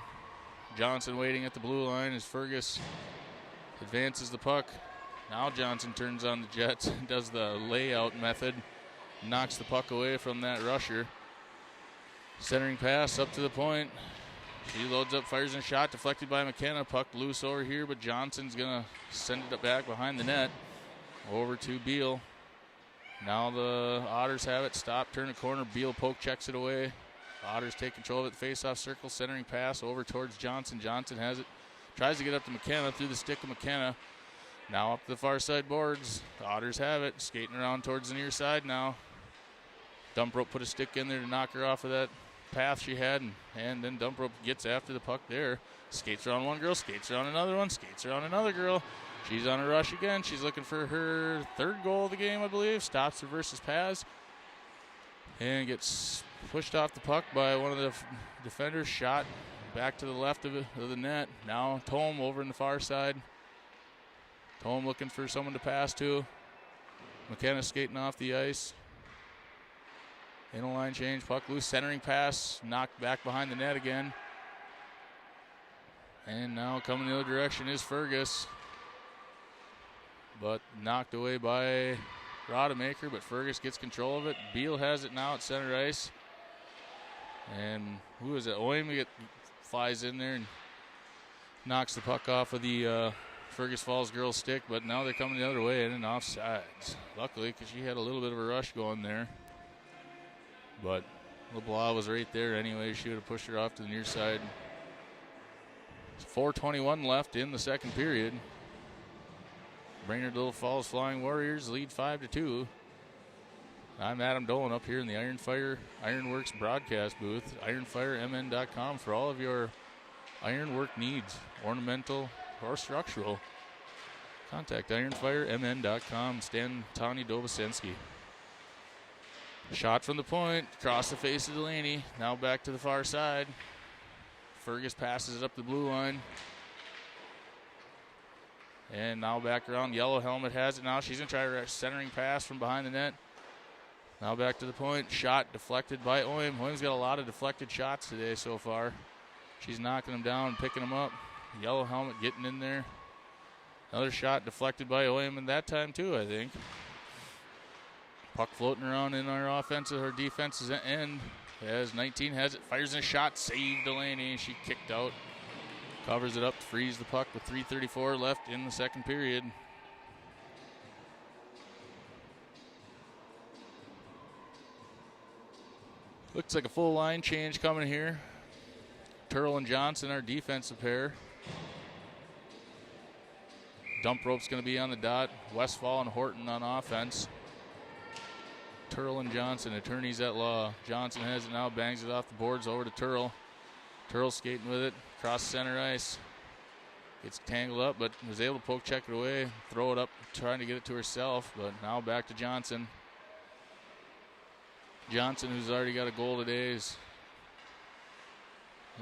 Johnson waiting at the blue line as Fergus advances the puck. Now Johnson turns on the Jets, does the layout method, knocks the puck away from that rusher. Centering pass up to the point. She loads up, fires a shot, deflected by McKenna. Puck loose over here, but Johnson's going to send it back behind the net. Over to Beal. Now the Otters have it. Stop, turn the corner. Beal poke checks it away. Otters take control of it. Face-off circle, centering pass over towards Johnson. Johnson has it. Tries to get up to McKenna through the stick of McKenna. Now up to the far side boards. The Otters have it. Skating around towards the near side now. Dump rope put a stick in there to knock her off of that path she had. And then Dump rope gets after the puck there. Skates around one girl. Skates around another one. Skates around another girl. She's on a rush again. She's looking for her third goal of the game, I believe. Stops, reverses pass. And gets pushed off the puck by one of the defenders. Shot back to the left of the net. Now Tome over in the far side. Tome looking for someone to pass to. McKenna skating off the ice. In a line change, puck loose, centering pass, knocked back behind the net again. And now coming the other direction is Fergus. But knocked away by Rodemaker, but Fergus gets control of it. Beal has it now at center ice. And who is it? Oim flies in there and knocks the puck off of the Fergus Falls girl's stick, but now they're coming the other way and offsides. Luckily, because she had a little bit of a rush going there. But LeBlanc was right there anyway. She would have pushed her off to the near side. 4:21 left in the second period. Brainerd Little Falls Flying Warriors lead 5-2. I'm Adam Dolan up here in the Ironworks broadcast booth. IronfireMN.com for all of your ironwork needs, ornamental or structural. Contact IronfireMN.com. Stan Tony Dobosinski. Shot from the point, across the face of Delaney. Now back to the far side. Fergus passes it up the blue line. And now back around. Yellow helmet has it now. She's going to try a centering pass from behind the net. Now back to the point. Shot deflected by Oim. Oim's got a lot of deflected shots today so far. She's knocking them down, picking them up. Yellow helmet getting in there. Another shot deflected by Oim, and that time too, I think. Puck floating around in our offensive or defense's end. As 19 has it, fires in a shot, saved Delaney. She kicked out. Covers it up to freeze the puck with 3:34 left in the second period. Looks like a full line change coming here. Turl and Johnson, our defensive pair. Dump rope's going to be on the dot. Westfall and Horton on offense. Turl and Johnson, attorneys at law. Johnson has it now, bangs it off the boards over to Turl. Turl skating with it, across center ice. Gets tangled up, but was able to poke check it away, throw it up, trying to get it to herself, but now back to Johnson. Johnson, who's already got a goal today, is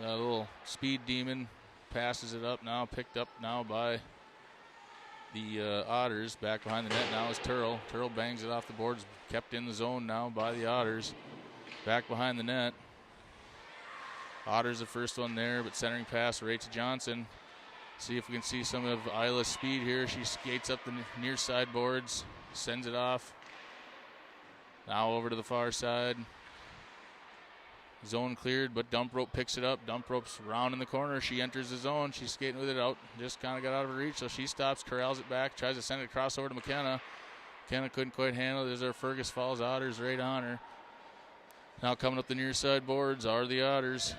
a little speed demon, passes it up now, picked up now by the Otters. Back behind the net now is Turl. Turl bangs it off the boards, kept in the zone now by the Otters. Back behind the net. Otters the first one there, but centering pass right to Johnson. See if we can see some of Isla's speed here. She skates up the near side boards, sends it off. Now over to the far side. Zone cleared, but Dump Rope picks it up. Dump Rope's round in the corner. She enters the zone. She's skating with it out. Just kind of got out of her reach, so she stops, corrals it back, tries to send it across over to McKenna. McKenna couldn't quite handle it. There's our Fergus Falls Otters right on her. Now coming up the near side boards are the Otters.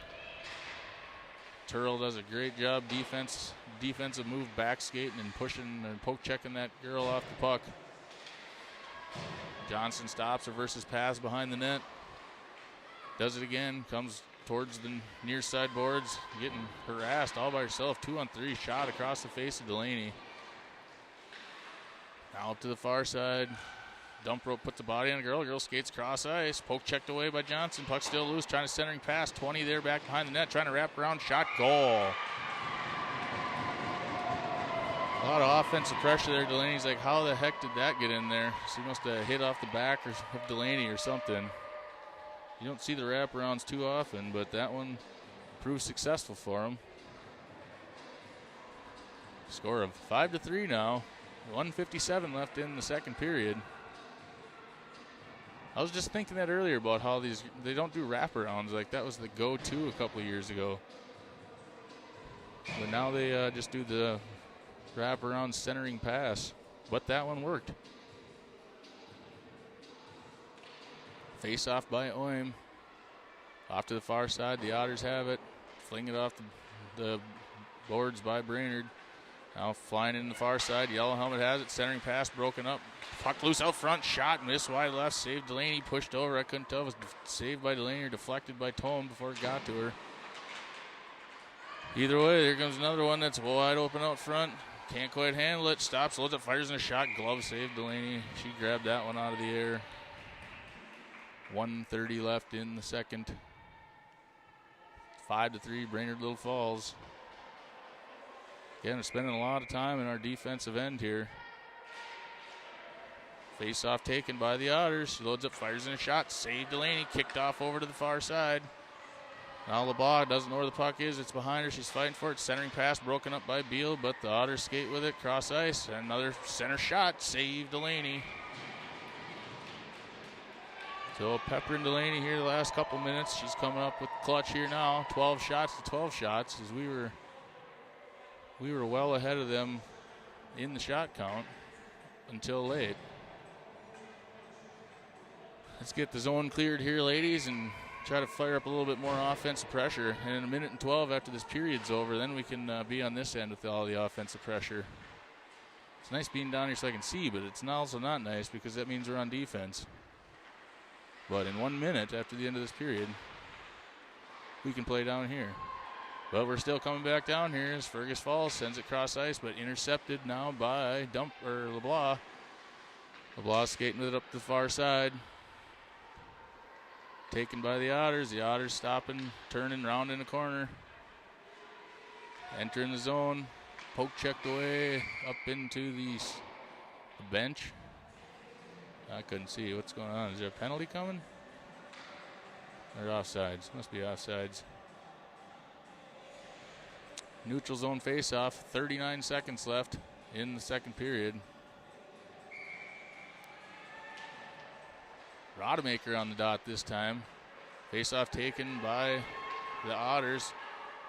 Turl does a great job defensive move, back skating and pushing and poke checking that girl off the puck. Johnson stops, reverses pass behind the net. Does it again, comes towards the near side boards, getting harassed all by herself. 2-on-3 shot across the face of Delaney. Now up to the far side. Dump Rope puts the body on the girl. Girl skates cross ice. Poke checked away by Johnson. Puck still loose, trying to centering pass. 20 there back behind the net, trying to wrap around. Shot, goal. A lot of offensive pressure there. Delaney's like, how the heck did that get in there? She must have hit off the back of Delaney or something. You don't see the wraparounds too often, but that one proved successful for him. Score of 5-3 now. 1:57 left in the second period. I was just thinking that earlier about how they don't do wraparounds. Like that was the go-to a couple of years ago. But now they just do the wraparound centering pass. But that one worked. Face off by Oim. Off to the far side. The Otters have it. Fling it off the boards by Brainerd. Now flying in the far side. Yellow helmet has it. Centering pass broken up. Puck loose out front. Shot. Missed wide left. Saved Delaney. Pushed over. I couldn't tell if it was saved by Delaney or deflected by Tome before it got to her. Either way, there comes another one that's wide open out front. Can't quite handle it. Stops. Loads up. Fires in a shot. Glove saved Delaney. She grabbed that one out of the air. 1:30 left in the second. 5-3 Brainerd Little Falls. Again, we're spending a lot of time in our defensive end here. Face-off taken by the Otters. She loads up, fires in a shot. Save Delaney. Kicked off over to the far side. Now LeBlanc doesn't know where the puck is. It's behind her. She's fighting for it. Centering pass broken up by Beal, but the Otters skate with it. Cross ice. Another center shot. Save Delaney. So Pepper and Delaney here the last couple minutes. She's coming up with clutch here now. 12 shots to 12 shots as we were well ahead of them in the shot count until late. Let's get the zone cleared here, ladies, and try to fire up a little bit more offensive pressure. And in a minute and 12 after this period's over, then we can be on this end with all the offensive pressure. It's nice being down here so I can see, but it's also not nice because that means we're on defense. But in 1 minute after the end of this period, we can play down here. But we're still coming back down here as Fergus Falls sends it cross ice, but intercepted now by LeBlanc. LeBlanc skating with it up the far side. Taken by the Otters. The Otters stopping, turning, round in the corner. Entering the zone. Poke checked away up into the bench. I couldn't see what's going on. Is there a penalty coming? Or offsides? Must be offsides. Neutral zone face-off. 39 seconds left in the second period. Rodemaker on the dot this time. Face-off taken by the Otters.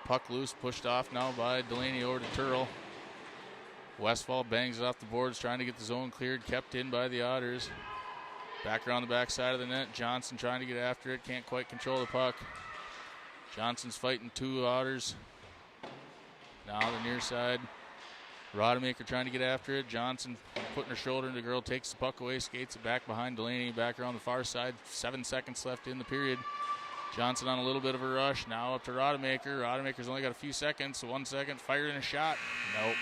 Puck loose, pushed off now by Delaney over to Turl. Westfall bangs it off the boards, trying to get the zone cleared. Kept in by the Otters. Back around the backside of the net. Johnson trying to get after it. Can't quite control the puck. Johnson's fighting two Otters. Now the near side. Rodemaker trying to get after it. Johnson putting her shoulder into the girl. Takes the puck away. Skates it back behind Delaney. Back around the far side. 7 seconds left in the period. Johnson on a little bit of a rush. Now up to Rodemaker. Rodemaker's only got a few seconds. So 1 second. Fired in a shot. Nope.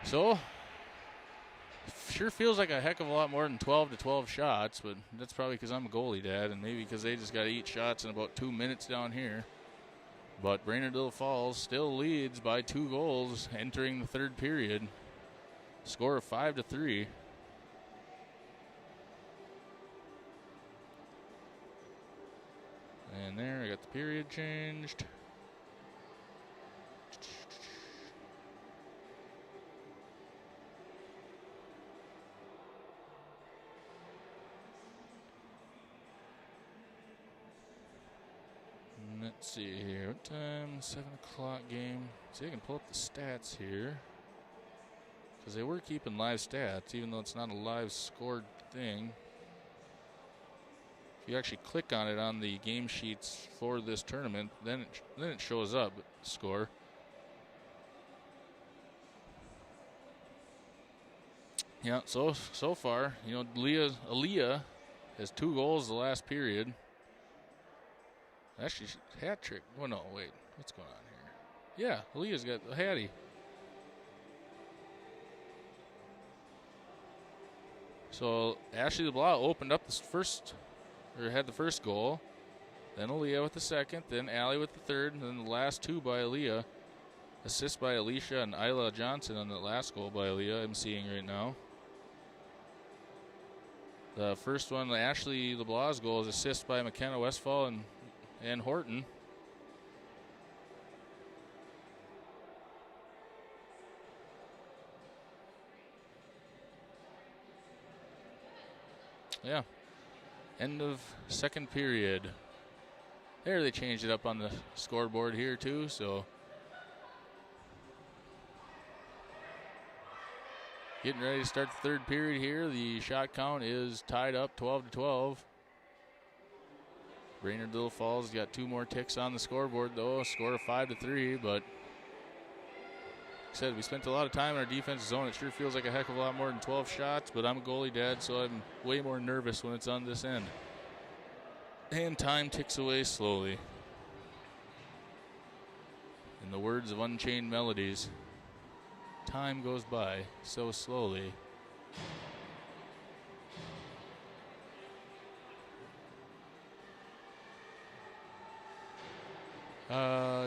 So, sure feels like a heck of a lot more than 12 to 12 shots, but that's probably because I'm a goalie dad and maybe because they just got to eat shots in about 2 minutes down here. But Brainerd Falls still leads by 2 goals entering the third period. Score of 5-3. And there, I got the period changed. Let's see here. What time? 7 o'clock game. See, I can pull up the stats here. Because they were keeping live stats, even though it's not a live scored thing. If you actually click on it on the game sheets for this tournament, then it shows up, the score. Yeah, so far, you know, Aaliyah has 2 goals the last period. Actually, hat trick. Oh, no, wait. What's going on here? Yeah, Aaliyah's got a hattie. So, Ashley LeBlanc opened up had the first goal. Then Aaliyah with the second. Then Allie with the third. And then the last 2 by Aaliyah. Assist by Alicia and Isla Johnson on the last goal by Aaliyah, I'm seeing right now. The first one, Ashley LeBlanc's goal, is assist by McKenna Westfall and Horton. Yeah. End of second period. There, they changed it up on the scoreboard here too, so getting ready to start the third period here. The shot count is tied up 12-12. Brainerd Little Falls got 2 more ticks on the scoreboard, though. A score of 5-3, but like I said, we spent a lot of time in our defensive zone. It sure feels like a heck of a lot more than 12 shots, but I'm a goalie dad, so I'm way more nervous when it's on this end. And time ticks away slowly. In the words of Unchained Melodies, time goes by so slowly.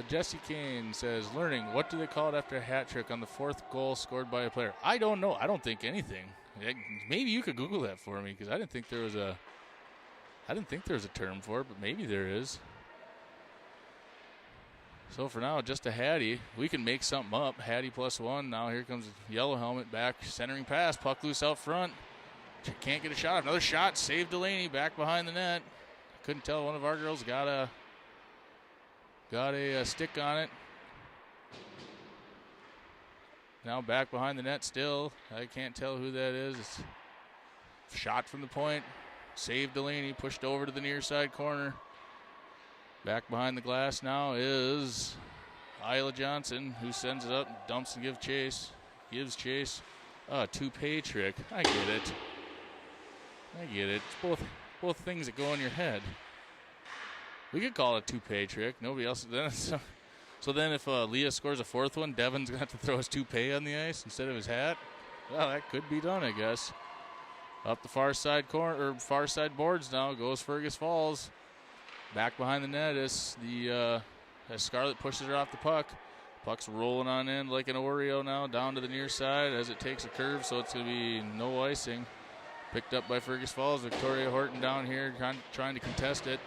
Jesse Kane says, learning, what do they call it after a hat trick on the 4th goal scored by a player? I don't know. I don't think anything. Maybe you could Google that for me because I didn't think there was a term for it, but maybe there is. So for now, just a Hattie. We can make something up. Hattie +1. Now here comes Yellow Helmet back, centering pass. Puck loose out front. Can't get a shot. Another shot. Save Delaney back behind the net. Couldn't tell. One of our girls got a stick on it. Now back behind the net still. I can't tell who that is. It's shot from the point. Save Delaney. Pushed over to the near side corner. Back behind the glass now is Isla Johnson, who sends it up, dumps and gives chase. Toupee trick. I get it. It's both things that go in your head. We could call it a toupee trick. Nobody else. So then if Leah scores a fourth one, Devin's going to have to throw his toupee on the ice instead of his hat. Well, that could be done, I guess. Up the far side corner, or far side boards now goes Fergus Falls. Back behind the net is as Scarlett pushes her off the puck. Puck's rolling on in like an Oreo now, down to the near side as it takes a curve, so it's going to be no icing. Picked up by Fergus Falls. Victoria Horton down here trying to contest it.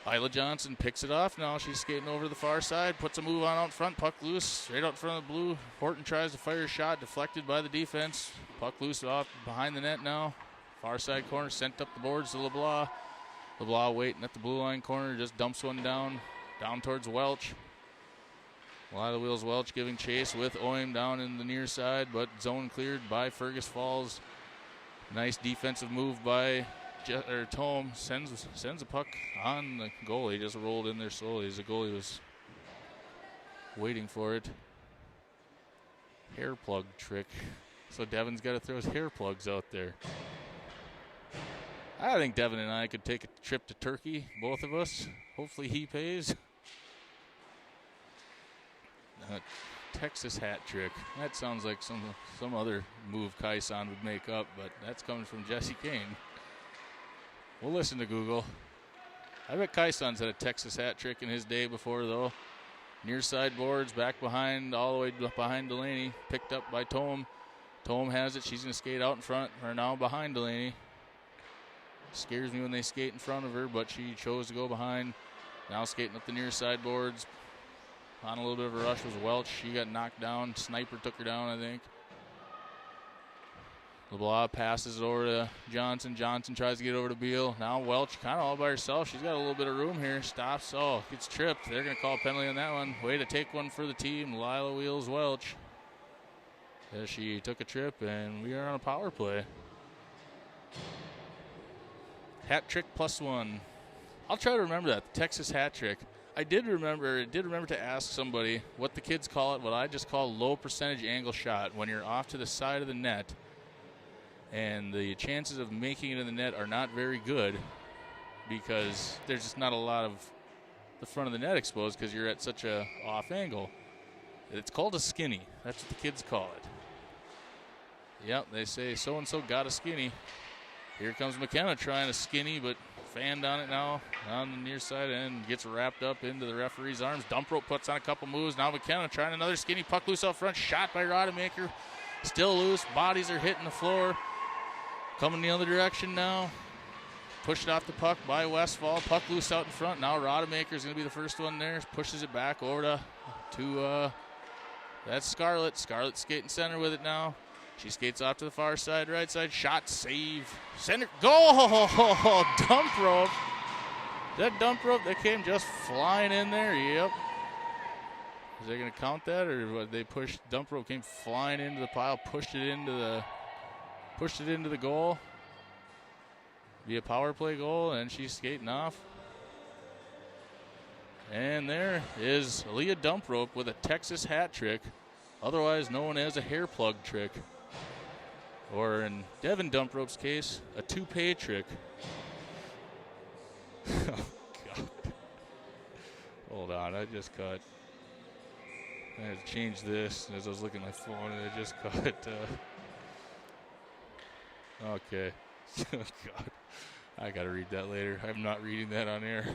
Isla Johnson picks it off now. She's skating over to the far side, puts a move on out front. Puck loose, straight out front of the blue. Horton tries to fire a shot, deflected by the defense. Puck loose off behind the net now. Far side corner, sent up the boards to LeBlanc. LeBlanc waiting at the blue line corner, just dumps one down towards Welch. Lila Wheels Welch giving chase with Oim down in the near side, but zone cleared by Fergus Falls. Nice defensive move by Tome. Sends the puck on the goalie. Just rolled in there slowly as the goalie was waiting for it. Hair plug trick. So Devin's got to throw his hair plugs out there. I think Devin and I could take a trip to Turkey, both of us. Hopefully he pays. Texas hat trick. That sounds like some other move Kaison would make up, but that's coming from Jesse Kane. We'll listen to Google. I bet Kaison's had a Texas hat trick in his day before, though. Near side boards, back behind, all the way behind Delaney. Picked up by Tome. Tome has it. She's going to skate out in front, or now behind Delaney. Scares me when they skate in front of her, but she chose to go behind. Now skating up the near side boards. On a little bit of a rush was Welch. She got knocked down. Sniper took her down, I think. LeBlanc passes it over to Johnson. Johnson tries to get over to Beal. Now Welch kind of all by herself. She's got a little bit of room here. Stops. Oh, gets tripped. They're going to call a penalty on that one. Way to take one for the team. Lila Wheels Welch. As she took a trip, and we are on a power play. Hat trick +1. I'll try to remember that, the Texas hat trick. I did remember to ask somebody what the kids call it, what I just call low percentage angle shot, when you're off to the side of the net and the chances of making it in the net are not very good because there's just not a lot of the front of the net exposed because you're at such a off angle. It's called a skinny. That's what the kids call it. Yep, they say so-and-so got a skinny. Here comes McKenna trying a skinny, but fanned on it now on the near side and gets wrapped up into the referee's arms. Dump rope puts on a couple moves. Now McKenna trying another skinny. Puck loose out front. Shot by Rodemaker. Still loose. Bodies are hitting the floor. Coming the other direction now. Pushed off the puck by Westfall. Puck loose out in front. Now Rodemaker's going to be the first one there. Pushes it back over to that's Scarlett. Scarlett skating center with it now. She skates off to the far side, right side. Shot, save. Center, goal! Dump rope. That dump rope that came just flying in there. Yep. Is they going to count that, or what? They pushed dump rope came flying into the pile, pushed it into the goal. Be a power play goal, and she's skating off. And there is Leah Dump Rope with a Texas hat trick, otherwise known as a hair plug trick. Or in Devin Dump Rope's case, a toupee trick. Oh, God. Hold on, I just caught. I had to change this as I was looking at my phone, and I just caught. Okay. Oh, God. I got to read that later. I'm not reading that on air.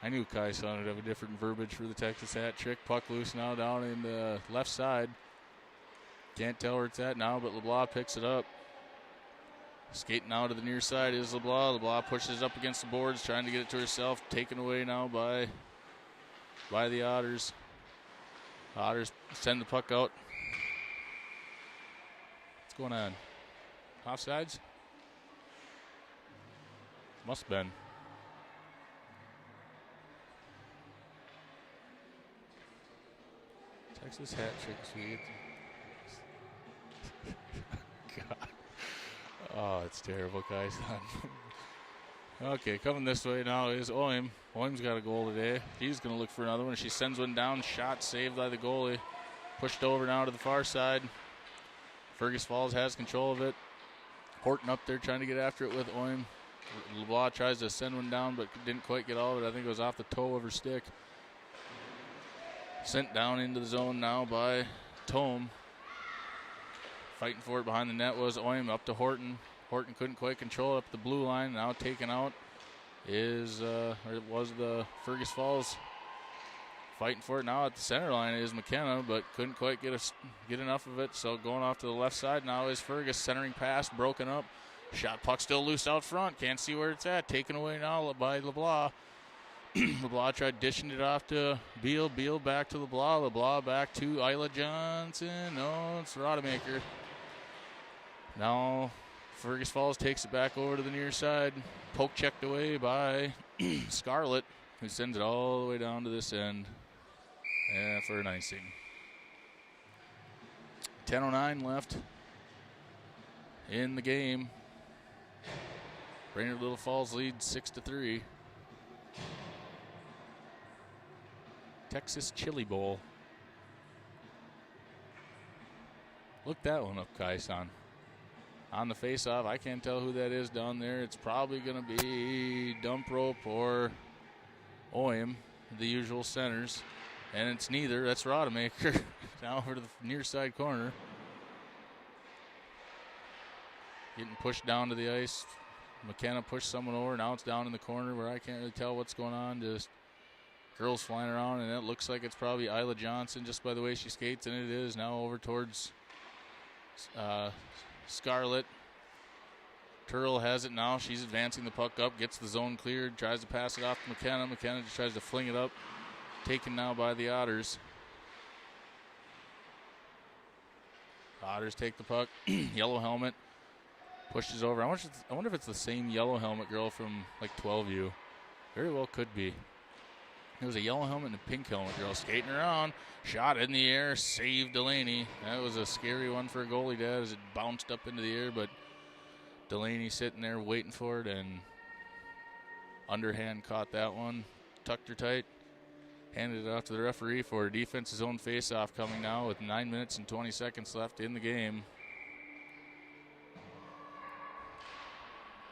I knew Kaison would have a different verbiage for the Texas hat trick. Puck loose now down in the left side. Can't tell where it's at now, but LeBlanc picks it up. Skating out to the near side is LeBlanc. LeBlanc pushes up against the boards, trying to get it to herself. Taken away now by the Otters. Otters send the puck out. What's going on? Offsides? Must have been. Texas hat trick suite. God. Oh, it's terrible, guys. Okay, coming this way now is Oim. Oim's got a goal today. He's going to look for another one. She sends one down. Shot saved by the goalie. Pushed over now to the far side. Fergus Falls has control of it. Horton up there trying to get after it with Oim. LeBlanc tries to send one down, but didn't quite get all of it. I think it was off the toe of her stick. Sent down into the zone now by Tome. Fighting for it behind the net was Oim, up to Horton. Horton couldn't quite control it up the blue line. Now taken out was the Fergus Falls. Fighting for it now at the center line is McKenna, but couldn't quite get enough of it. So going off to the left side now is Fergus. Centering pass, broken up. Shot puck still loose out front. Can't see where it's at. Taken away now by LeBlanc. LeBlanc tried dishing it off to Beal. Beal back to LeBlanc. LeBlanc back to Isla Johnson. No, it's Rodemaker. Now Fergus Falls takes it back over to the near side. Poke checked away by Scarlett, who sends it all the way down to this end for an icing. 10:09 left in the game. Brainerd Little Falls leads 6-3. Texas Chili Bowl. Look that one up, Kai-san. On the face-off, I can't tell who that is down there. It's probably going to be Dump Rope or Oim, the usual centers. And it's neither. That's Rodemaker. Now over to the near side corner. Getting pushed down to the ice. McKenna pushed someone over. Now it's down in the corner where I can't really tell what's going on. Just girls flying around, and it looks like it's probably Isla Johnson just by the way she skates, and it is now over towards Scarlett. Turl has it now. She's advancing the puck up, gets the zone cleared, tries to pass it off to McKenna. McKenna just tries to fling it up. Taken now by the Otters. Otters take the puck. Yellow helmet. Pushes over. I wonder if it's the same yellow helmet girl from like 12U. Very well could be. There was a yellow helmet and a pink helmet girl skating around. Shot in the air. Saved Delaney. That was a scary one for a goalie, Dad, as it bounced up into the air. But Delaney sitting there waiting for it, and underhand caught that one. Tucked her tight. Handed it off to the referee for a defense's zone face-off coming now with 9 minutes and 20 seconds left in the game.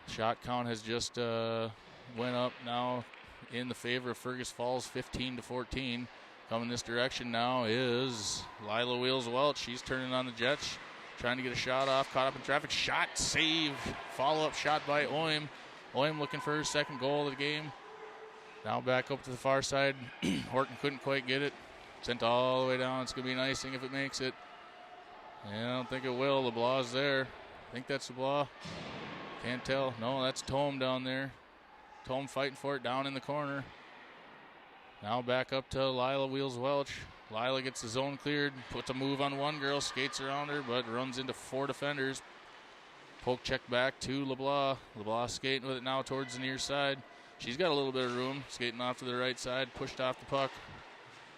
Shot count has just went up now in the favor of Fergus Falls, 15-14. Coming this direction now is Lila Wheels Welch. She's turning on the Jets, trying to get a shot off, caught up in traffic. Shot, save, follow-up shot by Oim. Oim looking for her second goal of the game. Now back up to the far side. Horton couldn't quite get it. Sent all the way down. It's going to be an icing if it makes it. Yeah, I don't think it will. LeBlanc's there. I think that's LeBlanc. Can't tell. No, that's Tome down there. Tome fighting for it down in the corner. Now back up to Lila Wheels Welch. Lila gets the zone cleared. Puts a move on one girl. Skates around her, but runs into four defenders. Poke check back to LeBlanc. LeBlanc skating with it now towards the near side. She's got a little bit of room, skating off to the right side, pushed off the puck,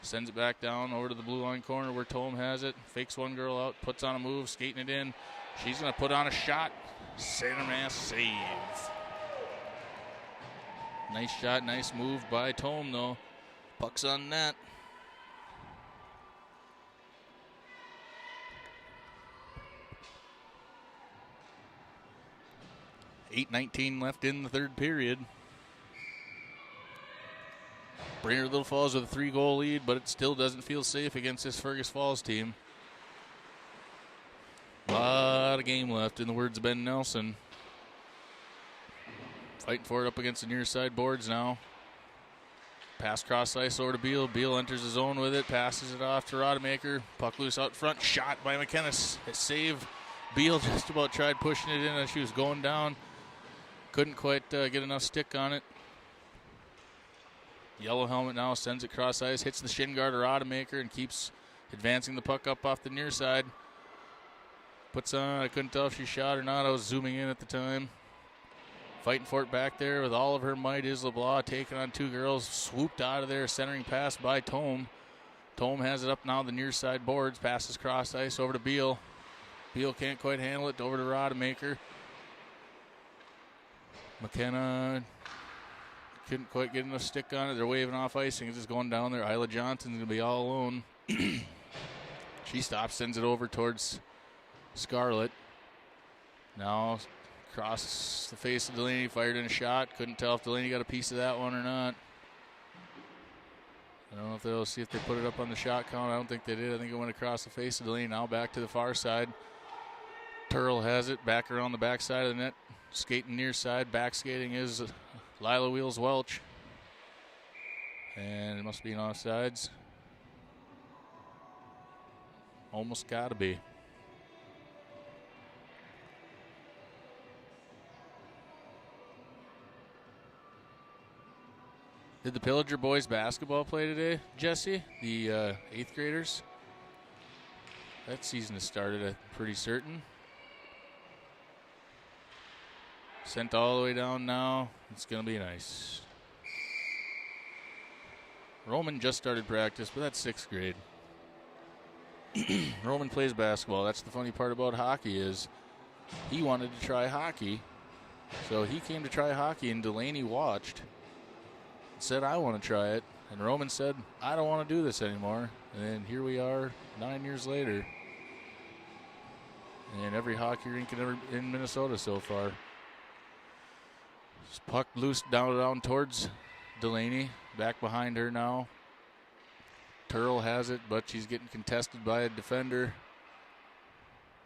sends it back down over to the blue line corner where Tome has it, fakes one girl out, puts on a move, skating it in. She's going to put on a shot. Center mass save. Nice shot, nice move by Tome, though. Puck's on net. .8:19 left in the third period. Brainerd Little Falls with a 3-goal lead, but it still doesn't feel safe against this Fergus Falls team. A lot of game left, in the words of Ben Nelson. Fighting for it up against the near side boards now. Pass cross ice over to Beal. Beal enters the zone with it, passes it off to Rodemaker. Puck loose out front, shot by McKenna. Save. Beal just about tried pushing it in as she was going down. Couldn't quite get enough stick on it. Yellow helmet now sends it cross ice, hits the shin guard of Rodemaker and keeps advancing the puck up off the near side. Puts on, I couldn't tell if she shot or not. I was zooming in at the time. Fighting for it back there with all of her might is LeBlanc taking on two girls. Swooped out of there, centering pass by Tome. Tome has it up now the near side boards. Passes cross ice over to Beal. Beal can't quite handle it. Over to Rodemaker. McKenna couldn't quite get enough stick on it. They're waving off icing. It's just going down there. Isla Johnson's going to be all alone. She stops, sends it over towards Scarlett. Now across the face of Delaney, fired in a shot. Couldn't tell if Delaney got a piece of that one or not. I don't know if they'll see if they put it up on the shot count. I don't think they did. I think it went across the face of Delaney. Now back to the far side. Turl has it back around the backside of the net. Skating near side. Back skating is Lila Wheels Welch. And it must be an offsides. Almost got to be. Did the Pillager boys basketball play today, Jesse? The 8th graders? That season has started, I'm pretty certain. Sent all the way down now. It's going to be nice. Roman just started practice, but that's 6th grade. Roman plays basketball. That's the funny part about hockey is he wanted to try hockey. So he came to try hockey, and Delaney watched. Said, I want to try it. And Roman said, I don't want to do this anymore. And here we are 9 years later. And every hockey rink in Minnesota so far. Puck loose down towards Delaney. Back behind her now. Turl has it, but she's getting contested by a defender.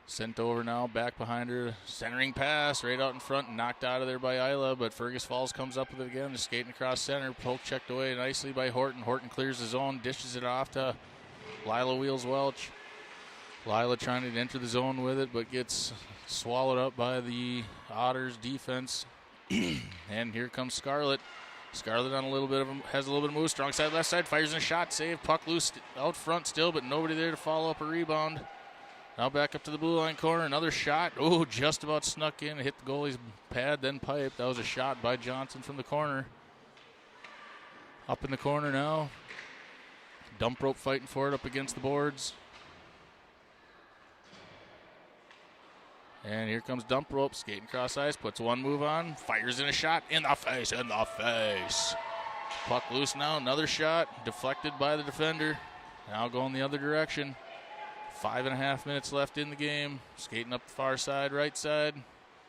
Sent over now, back behind her. Centering pass right out in front, knocked out of there by Isla, but Fergus Falls comes up with it again. Just skating across center. Poke checked away nicely by Horton. Horton clears the zone, dishes it off to Lila Wheels Welch. Lila trying to enter the zone with it, but gets swallowed up by the Otters defense. And here comes Scarlett. Scarlett on has a little bit of move. Strong side, left side, fires in a shot, save. Puck loose out front still, but nobody there to follow up a rebound. Now back up to the blue line corner. Another shot. Oh, just about snuck in. Hit the goalie's pad, then piped. That was a shot by Johnson from the corner. Up in the corner now. Dump rope fighting for it up against the boards. And here comes dump rope, skating cross ice, puts one move on, fires in a shot, in the face. Puck loose now, another shot, deflected by the defender. Now going the other direction. 5.5 minutes left in the game. Skating up the far side, right side.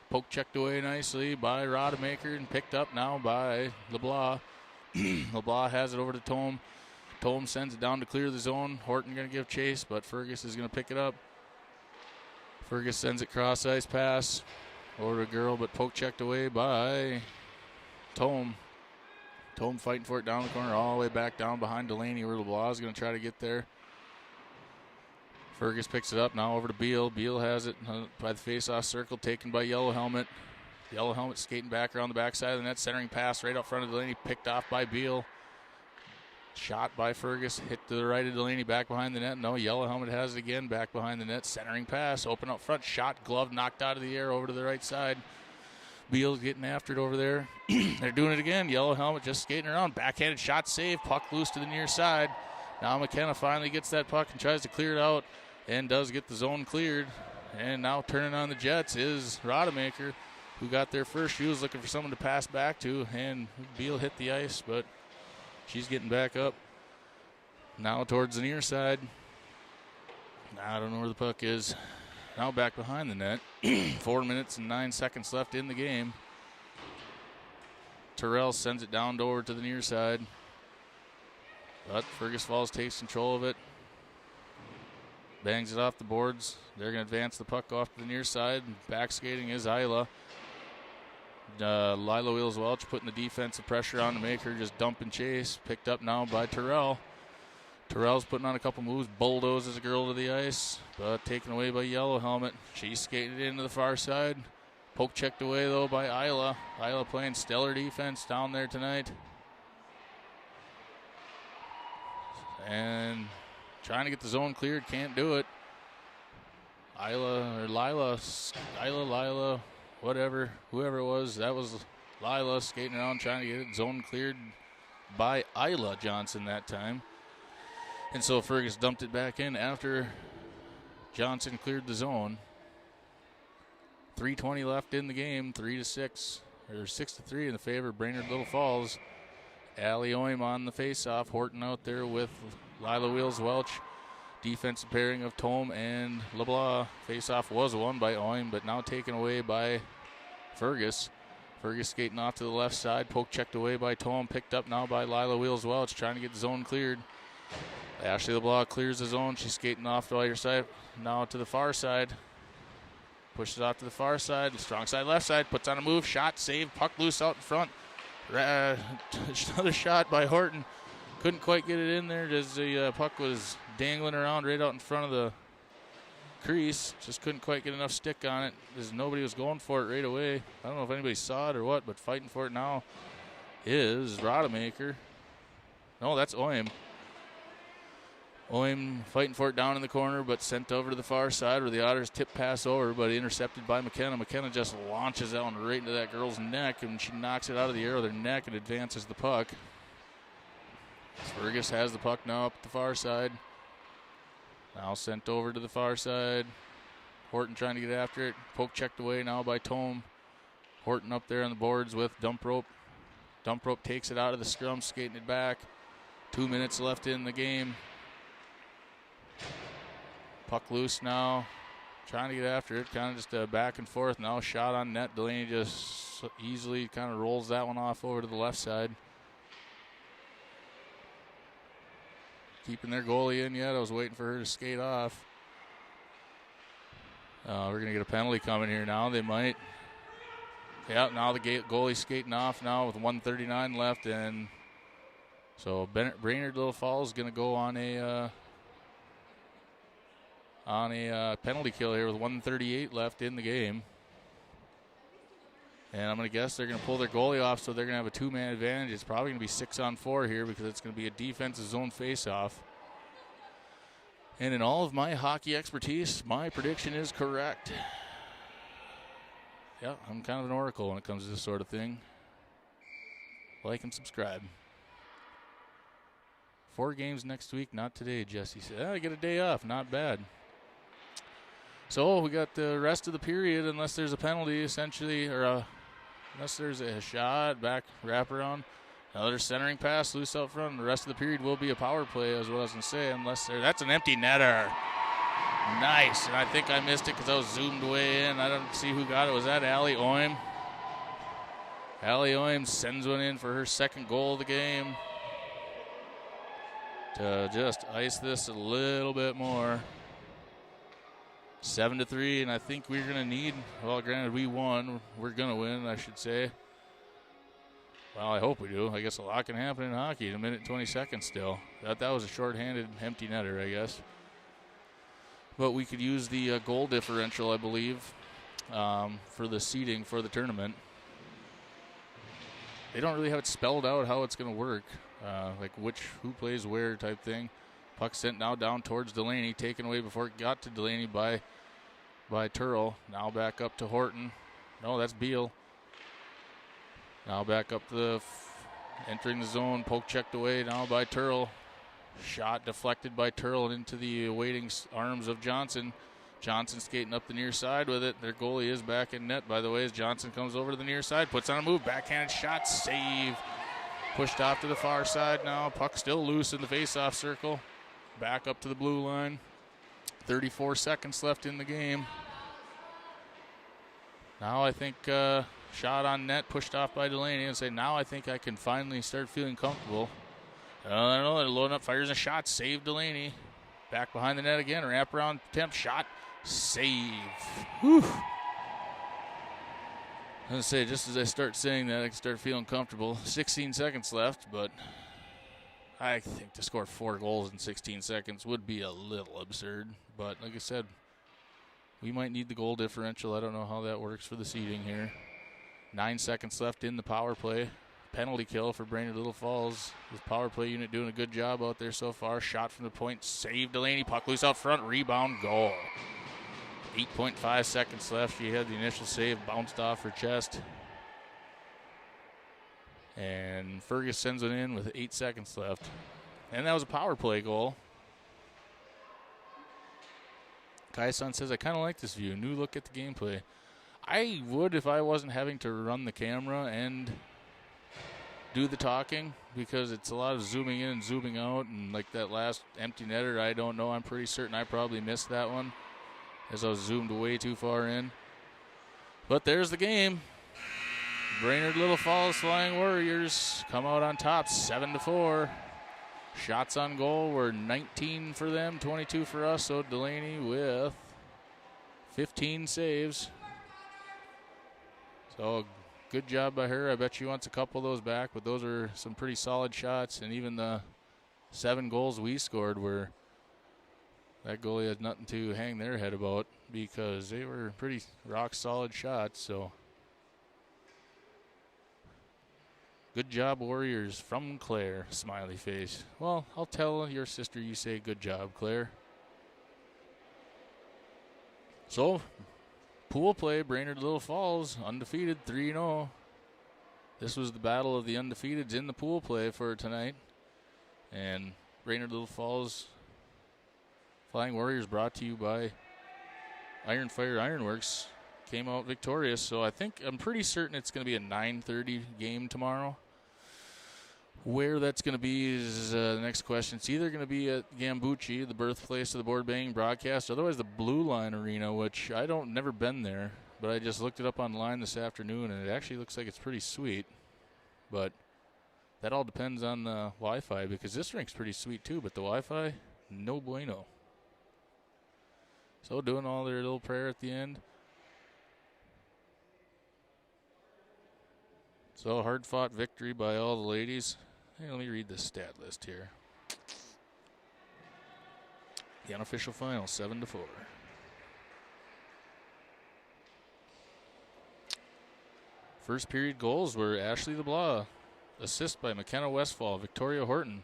Poke checked away nicely by Rodemaker and picked up now by LeBlanc. LeBlanc has it over to Tome. Tome sends it down to clear the zone. Horton going to give chase, but Fergus is going to pick it up. Fergus sends it cross ice pass over to a girl, but poke checked away by Tome. Tome fighting for it down the corner, all the way back down behind Delaney, where LeBlanc is going to try to get there. Fergus picks it up now over to Beal. Beal has it by the face-off circle, taken by Yellow Helmet. Yellow Helmet skating back around the backside of the net, centering pass right out front of Delaney, picked off by Beal. Shot by Fergus, hit to the right of Delaney, back behind the net. No, Yellow Helmet has it again, back behind the net. Centering pass, open up front, shot, glove knocked out of the air over to the right side. Beal's getting after it over there. They're doing it again. Yellow Helmet just skating around. Backhanded shot, save, puck loose to the near side. Now McKenna finally gets that puck and tries to clear it out and does get the zone cleared. And now turning on the Jets is Rodemaker, who got there first. She was looking for someone to pass back to, and Beal hit the ice, but she's getting back up. Now towards the near side. I don't know where the puck is. Now back behind the net. 4 minutes and 9 seconds left in the game. Terrell sends it down over to the near side. But Fergus Falls takes control of it. Bangs it off the boards. They're going to advance the puck off to the near side. Back skating is Isla. Lila Wheels Welch putting the defensive pressure on to make her just dump and chase. Picked up now by Terrell. Terrell's putting on a couple moves, bulldozes a girl to the ice, but taken away by Yellow Helmet. She skated into the far side. Poke checked away, though, by Isla. Isla playing stellar defense down there tonight. And trying to get the zone cleared, can't do it. Lila, whatever, whoever it was, that was Lila skating around trying to get it zone cleared by Isla Johnson that time. And so Fergus dumped it back in after Johnson cleared the zone. 3:20 left in the game, 3-6, or 6-3 in the favor of Brainerd Little Falls. Allie Oim on the faceoff. Horton out there with Lila Wheels Welch. Defensive pairing of Tome and LeBlanc. Faceoff was won by Oim, but now taken away by Fergus. Fergus skating off to the left side. Poke checked away by Tome. Picked up now by Lila Wheels Welch, trying to get the zone cleared. Ashley LeBlanc clears the zone. She's skating off to the other side. Now to the far side. Pushes off to the far side. Strong side, left side. Puts on a move. Shot, save. Puck loose out in front. Another shot by Horton. Couldn't quite get it in there as the puck was dangling around right out in front of the crease. Just couldn't quite get enough stick on it as nobody was going for it right away. I don't know if anybody saw it or what, but fighting for it now is Rodemaker. No, that's Oim. Oim fighting for it down in the corner, but sent over to the far side where the Otters tip pass over, but intercepted by McKenna. McKenna just launches that one right into that girl's neck, and she knocks it out of the air with her neck and advances the puck. Fergus has the puck now up at the far side. Now sent over to the far side. Horton trying to get after it. Poke checked away now by Tome. Horton up there on the boards with Dump Rope. Dump Rope takes it out of the scrum, skating it back. 2 minutes left in the game. Puck loose now. Trying to get after it. Kind of just a back and forth. Now shot on net. Delaney just easily kind of rolls that one off over to the left side. Keeping their goalie in yet. I was waiting for her to skate off. We're going to get a penalty coming here now. They might. Yeah, now the goalie skating off now with 1:39 left. And so Brainerd Little Falls is going to go on a penalty kill here with 1:38 left in the game. And I'm going to guess they're going to pull their goalie off, so they're going to have a two-man advantage. It's probably going to be 6-on-4 here because it's going to be a defensive zone face-off. And in all of my hockey expertise, my prediction is correct. Yeah, I'm kind of an oracle when it comes to this sort of thing. Like and subscribe. 4 games next week, not today, Jesse said. I get a day off, not bad. So we got the rest of the period, unless there's a penalty, essentially, or unless there's a shot, back, wraparound, another centering pass, loose out front. And the rest of the period will be a power play, is what I was going to say, unless that's an empty netter. Nice, and I think I missed it because I was zoomed way in. I don't see who got it. Was that Allie Oim? Allie Oim sends one in for her second goal of the game to just ice this a little bit more. 7-3, and I think we're going to need, well, granted, we won. We're going to win, I should say. Well, I hope we do. I guess a lot can happen in hockey in a minute and 20 seconds still. That was a shorthanded empty netter, I guess. But we could use the goal differential, I believe, for the seeding for the tournament. They don't really have it spelled out how it's going to work, like who plays where type thing. Puck sent now down towards Delaney, taken away before it got to Delaney by Turl. Now back up to Horton. No, that's Beal. Now back up to entering the zone. Poke checked away now by Turl. Shot deflected by Turl and into the awaiting arms of Johnson. Johnson skating up the near side with it. Their goalie is back in net, by the way, as Johnson comes over to the near side. Puts on a move. Backhanded shot. Save. Pushed off to the far side now. Puck still loose in the faceoff circle. Back up to the blue line. 34 seconds left in the game. Now I think shot on net, pushed off by Delaney, and say, now I think I can finally start feeling comfortable. I don't know, they're loading up, fires a shot, save Delaney. Back behind the net again, wraparound attempt, shot, save. Whew. I was going to say, just as I start saying that, I can start feeling comfortable. 16 seconds left, but I think to score 4 goals in 16 seconds would be a little absurd. But like I said, we might need the goal differential. I don't know how that works for the seeding here. 9 seconds left in the power play. Penalty kill for Brainerd Little Falls. The power play unit doing a good job out there so far. Shot from the point, save Delaney. Puck loose out front, rebound, goal. 8.5 seconds left. She had the initial save, bounced off her chest. And Fergus sends it in with 8 seconds left. And that was a power play goal. Kai-san says, I kind of like this view. New look at the gameplay. I would if I wasn't having to run the camera and do the talking, because it's a lot of zooming in and zooming out. And like that last empty netter, I don't know. I'm pretty certain I probably missed that one, as I was zoomed way too far in. But there's the game. Brainerd Little Falls Flying Warriors come out on top, 7-4. Shots on goal were 19 for them, 22 for us. So Delaney with 15 saves. So good job by her. I bet she wants a couple of those back, but those are some pretty solid shots. And even the 7 goals we scored were, that goalie has nothing to hang their head about, because they were pretty rock solid shots. So good job, Warriors, from Claire, smiley face. Well, I'll tell your sister you say good job, Claire. So pool play, Brainerd Little Falls, undefeated, 3-0. This was the battle of the undefeateds in the pool play for tonight. And Brainerd Little Falls Flying Warriors, brought to you by Iron Fire Ironworks, came out victorious. So I'm pretty certain it's going to be a 9:30 game tomorrow. Where that's going to be is the next question. It's either going to be at Gambucci, the birthplace of the board banging broadcast, otherwise the Blue Line Arena, which never been there, but I just looked it up online this afternoon, and it actually looks like it's pretty sweet. But that all depends on the Wi-Fi, because this rink's pretty sweet too, but the Wi-Fi, no bueno. So doing all their little prayer at the end. So hard-fought victory by all the ladies. Hey, let me read the stat list here. The unofficial final, 7-4. First period goals were Ashley LeBlanc, assist by McKenna Westfall, Victoria Horton.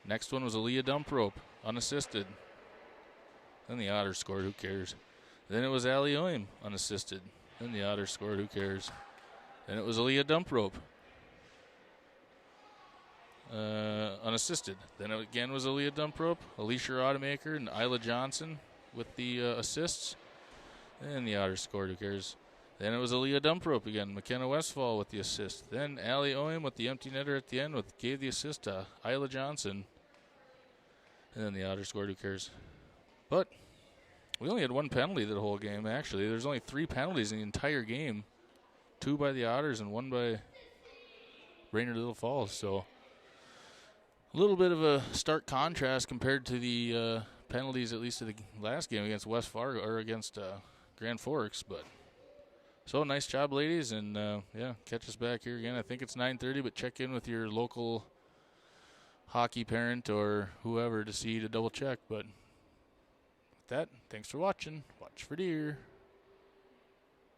Next one was Aaliyah Dumprope, unassisted. Then the Otters scored, who cares? Then it was Allie Oim, unassisted. Then the Otters scored, who cares? Then it was Aaliyah Dumprope, unassisted. Then it again was Aaliyah Dumprope, Alicia Rodemaker, and Isla Johnson with the assists. And the Otters scored, who cares? Then it was Aaliyah Dumprope again, McKenna Westfall with the assist. Then Allie Oim with the empty netter at the end gave the assist to Isla Johnson. And then the Otters scored, who cares? But we only had one penalty the whole game, actually. There's only 3 penalties in the entire game. 2 by the Otters and 1 by Brainerd Little Falls. So a little bit of a stark contrast compared to the penalties, at least of the last game against West Fargo, or against Grand Forks. But so nice job, ladies, and catch us back here again. I think it's 9:30, but check in with your local hockey parent or whoever to double check. But with that, thanks for watching. Watch for deer.